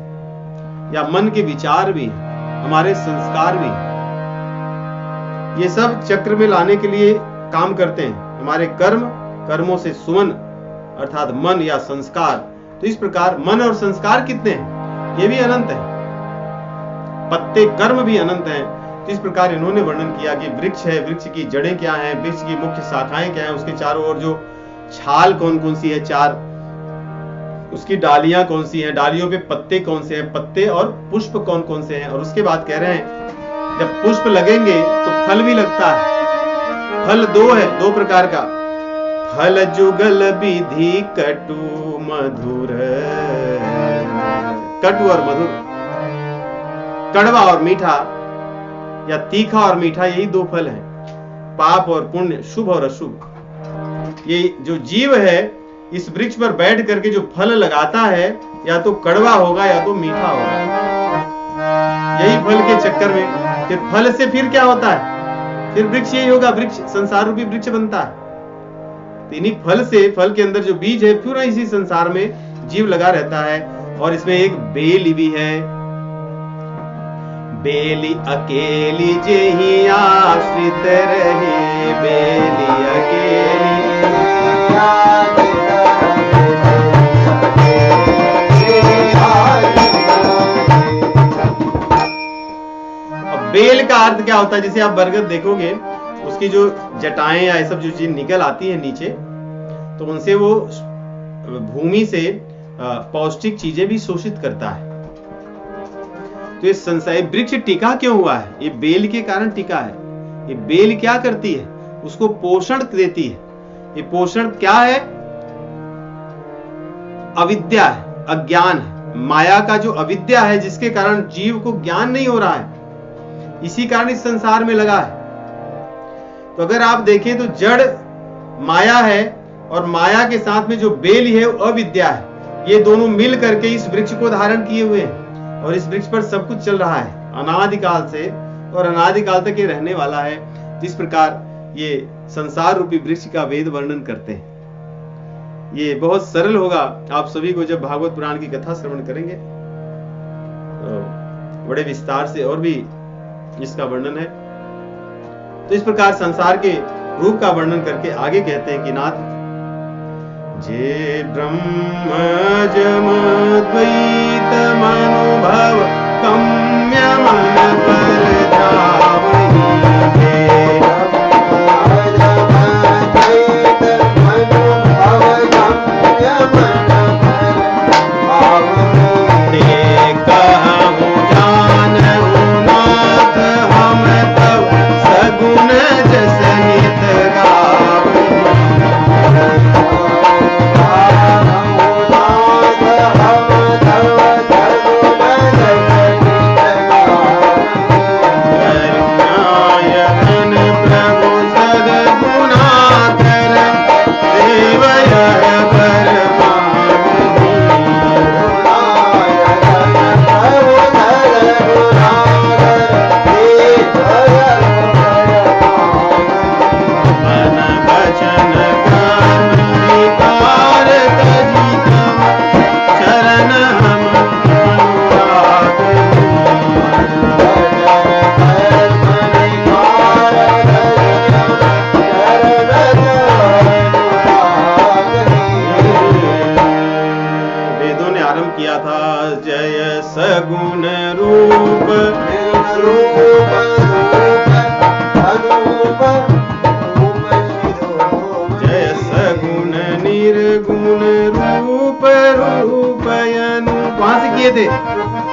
या मन के विचार भी है, हमारे संस्कार भी है। ये सब चक्र में लाने के लिए काम करते हैं हमारे कर्मों से सुमन अर्थात मन या संस्कार। तो इस प्रकार मन और संस्कार कितने हैं? ये भी अनंत है। पत्ते कर्म भी अनंत हैं। तो इस प्रकार इन्होंने वर्णन किया कि वृक्ष है, वृक्ष की जड़ें क्या हैं, वृक्ष की मुख्य शाखाएं क्या हैं, उसके चारों ओर जो छाल कौन कौन सी है, 4, उसकी डालियां कौन सी हैं, डालियों पे पत्ते कौन से हैं, पत्ते और पुष्प कौन कौन से हैं। और उसके बाद कह रहे हैं जब पुष्प लगेंगे तो फल भी लगता है। फल 2 है, 2 प्रकार का। फल जुगल विधि कटु मधुर। कटु और मधुर, कड़वा और मीठा, या तीखा और मीठा, यही 2 फल हैं। पाप और पुण्य, शुभ और अशुभ। ये जो जीव है इस वृक्ष पर बैठ करके जो फल लगाता है, या तो कड़वा होगा या तो मीठा होगा। यही फल के चक्कर में फिर फल से फिर क्या होता है? फिर वृक्ष यही होगा, वृक्ष संसार रूपी वृक्ष बनता है। तो इन्हीं फल से, फल के अंदर जो बीज है, पूरा इसी संसार में जीव लगा रहता है। और इसमें एक बेली भी है। बेली अकेली जेहि आश्रित रहे, बेली अकेली। अब बेल का अर्थ क्या होता है? जैसे आप बरगद देखोगे, उसकी जो जटाएं या सब जो चीज निकल आती है नीचे, तो उनसे वो भूमि से पौष्टिक चीजें भी शोषित करता है। तो ये संसार वृक्ष टिका क्यों हुआ है? ये बेल के कारण टिका है। ये बेल क्या करती है? उसको पोषण देती है। ये पोषण क्या है? अविद्या है, अज्ञान है, माया का जो अविद्या है, जिसके कारण जीव को ज्ञान नहीं हो रहा है, इसी कारण इस संसार में लगा है। तो अगर आप देखें तो जड़ माया है और माया के साथ में जो बेल है वो अविद्या है। ये दोनों मिल करके इस वृक्ष को धारण किए हुए हैं और इस वृक्ष पर सब कुछ चल रहा है अनादिकाल से, और अनादिकाल तक ये रहने वाला है। जिस प्रकार ये संसार रूपी वृक्ष का वेद वर्णन करते हैं, ये बहुत सरल होगा आप सभी को जब भागवत पुराण की कथा श्रवण करेंगे तो बड़े विस्तार से और भी इसका वर्णन है। तो इस प्रकार संसार के रूप का वर्णन करके आगे कहते हैं कि नाथ जे ब्रह्म जमद्वैत मनोभव कम्य मन पर ध्यावहि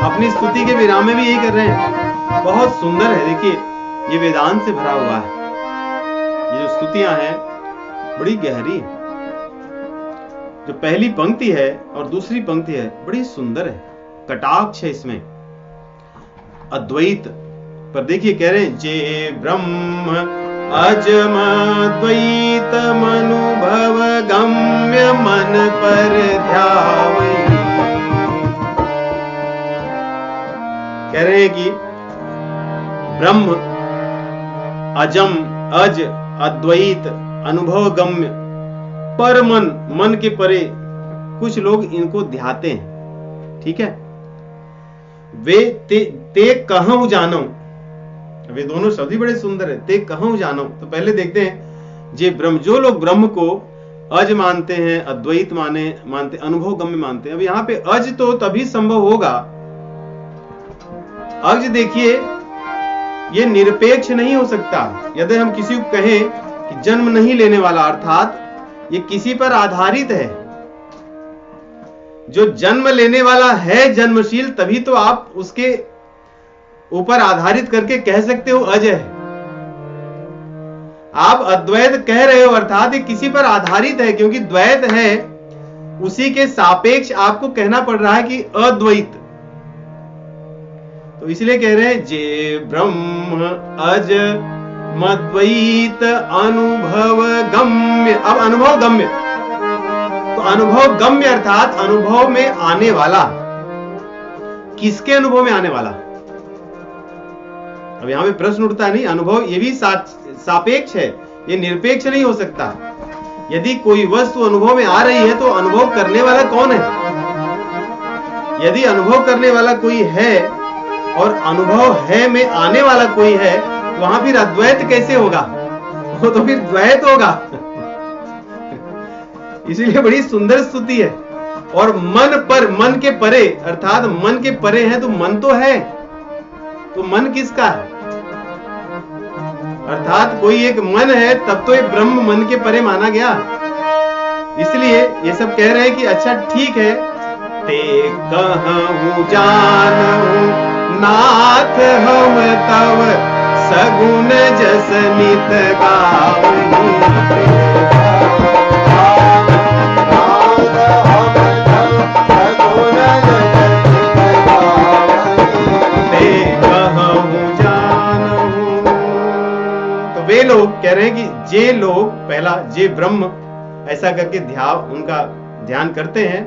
अपनी स्तुति के विराम में भी यही कर रहे हैं। बहुत सुंदर है। देखिए ये वेदांत से भरा हुआ है। ये जो स्तुतियां हैं बड़ी गहरी, जो पहली पंक्ति है और दूसरी पंक्ति है बड़ी सुंदर है, कटाक्ष है इसमें अद्वैत पर। देखिए कह रहे हैं जे ब्रह्म अजम द्वैत मनुभव गम्य मन पर ध्यावहि। कह रहे हैं कि ब्रह्म अजम अज अद्वैत अनुभव गम्य पर मन, मन के परे कुछ लोग इनको ध्याते हैं। ठीक है, वे ते कहूं जानो, वे दोनों शब्द ही बड़े सुंदर है। ते कहूं जानो, तो पहले देखते हैं जे ब्रह्म, जो लोग ब्रह्म को अज मानते हैं, अद्वैत मानते, अनुभव गम्य मानते हैं। अब यहाँ पे अज तो तभी संभव होगा, अज देखिए ये निरपेक्ष नहीं हो सकता। यदि हम किसी को कहें कि जन्म नहीं लेने वाला, अर्थात ये किसी पर आधारित है। जो जन्म लेने वाला है जन्मशील, तभी तो आप उसके ऊपर आधारित करके कह सकते हो अज है। आप अद्वैत कह रहे हो, अर्थात ये किसी पर आधारित है, क्योंकि द्वैत है उसी के सापेक्ष आपको कहना पड़ रहा है कि अद्वैत। तो इसलिए कह रहे हैं जे ब्रह्म अज मद्वैत अनुभव गम्य। अब अनुभव गम्य, तो अनुभव गम्य अर्थात अनुभव में आने वाला। किसके अनुभव में आने वाला? अब यहां पे प्रश्न उठता नहीं। अनुभव ये भी सापेक्ष है, ये निरपेक्ष नहीं हो सकता। यदि कोई वस्तु अनुभव में आ रही है तो अनुभव करने वाला कौन है? यदि अनुभव करने वाला कोई है और अनुभव है में आने वाला कोई है, तो वहां फिर अद्वैत कैसे होगा? वो तो फिर द्वैत होगा। इसीलिए बड़ी सुंदर स्तुति है। और मन पर, मन के परे, अर्थात मन के परे है तो मन तो है, तो मन किसका है? अर्थात कोई एक मन है तब तो एक ब्रह्म मन के परे माना गया। इसलिए ये सब कह रहे हैं कि अच्छा ठीक है, ते कहूं जानूं ना नाथ हम तव सगुन जस नित तो वे लोग कह रहे हैं कि जे लोग पहला जे ब्रह्म ऐसा करके उनका ध्यान करते हैं,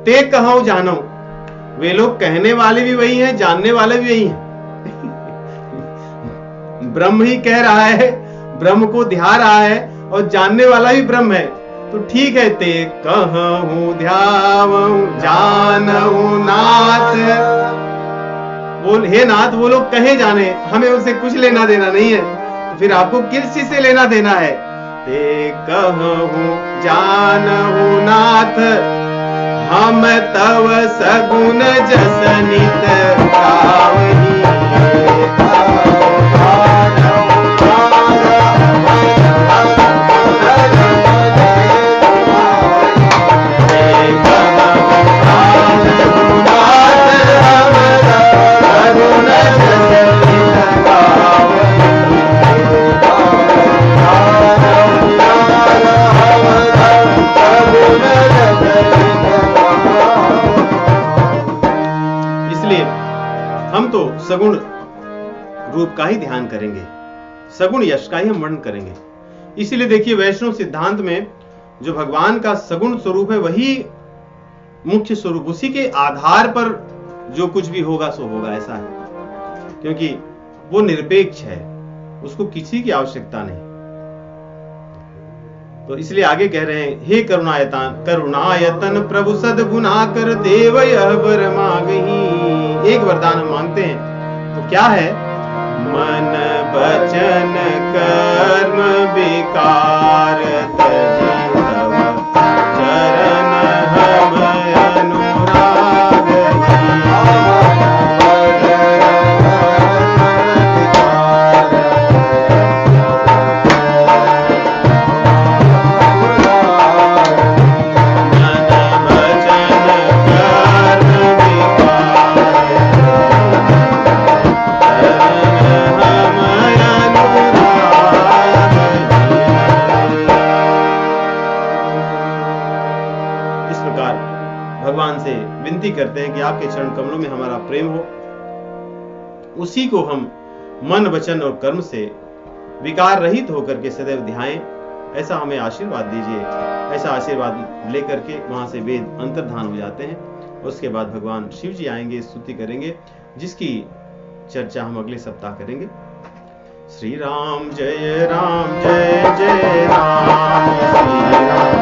ते कहूं जानो, वे लोग कहने वाले भी वही हैं, जानने वाले भी वही हैं। ब्रह्म ही कह रहा है, ब्रह्म को ध्या रहा है और जानने वाला भी ब्रह्म है, तो ठीक है। ते कहूं ध्यावं जानहु नाथ, बोल हे नाथ वो लोग कहे जाने, हमें उनसे कुछ लेना देना नहीं है, तो फिर आपको किस चीज से लेना देना है? ते कहूं जानहु नाथ हम तव सगुन जस नित गावही। सगुण रूप का ही ध्यान करेंगे, सगुण यश का ही हम वर्णन करेंगे। इसीलिए देखिए वैष्णव सिद्धांत में जो भगवान का सगुण स्वरूप है वही मुख्य स्वरूप, उसी के आधार पर जो कुछ भी होगा सो होगा, ऐसा है, क्योंकि वो निरपेक्ष है, उसको किसी की आवश्यकता नहीं। तो इसलिए आगे कह रहे हैं, हे करुणायतन प्रभु सद्गुना कर देव यह वर मांगहि। एक वरदान हम मांगते हैं, तो क्या है? मन वचन कर्म विकार तजि तव चरण हम अनुराग। भगवान से विनती करते हैं कि आपके चरण कमलों में हमारा प्रेम हो, उसी को हम मन वचन और कर्म से विकार रहित होकर के सदैव ध्याएं, ऐसा हमें आशीर्वाद दीजिए। ऐसा आशीर्वाद लेकर के वहां से वेद अंतर्धान हो जाते हैं। उसके बाद भगवान शिव जी आएंगे, स्तुति करेंगे, जिसकी चर्चा हम अगले सप्ताह करेंगे। श्री राम जय जय राम, श्री राम।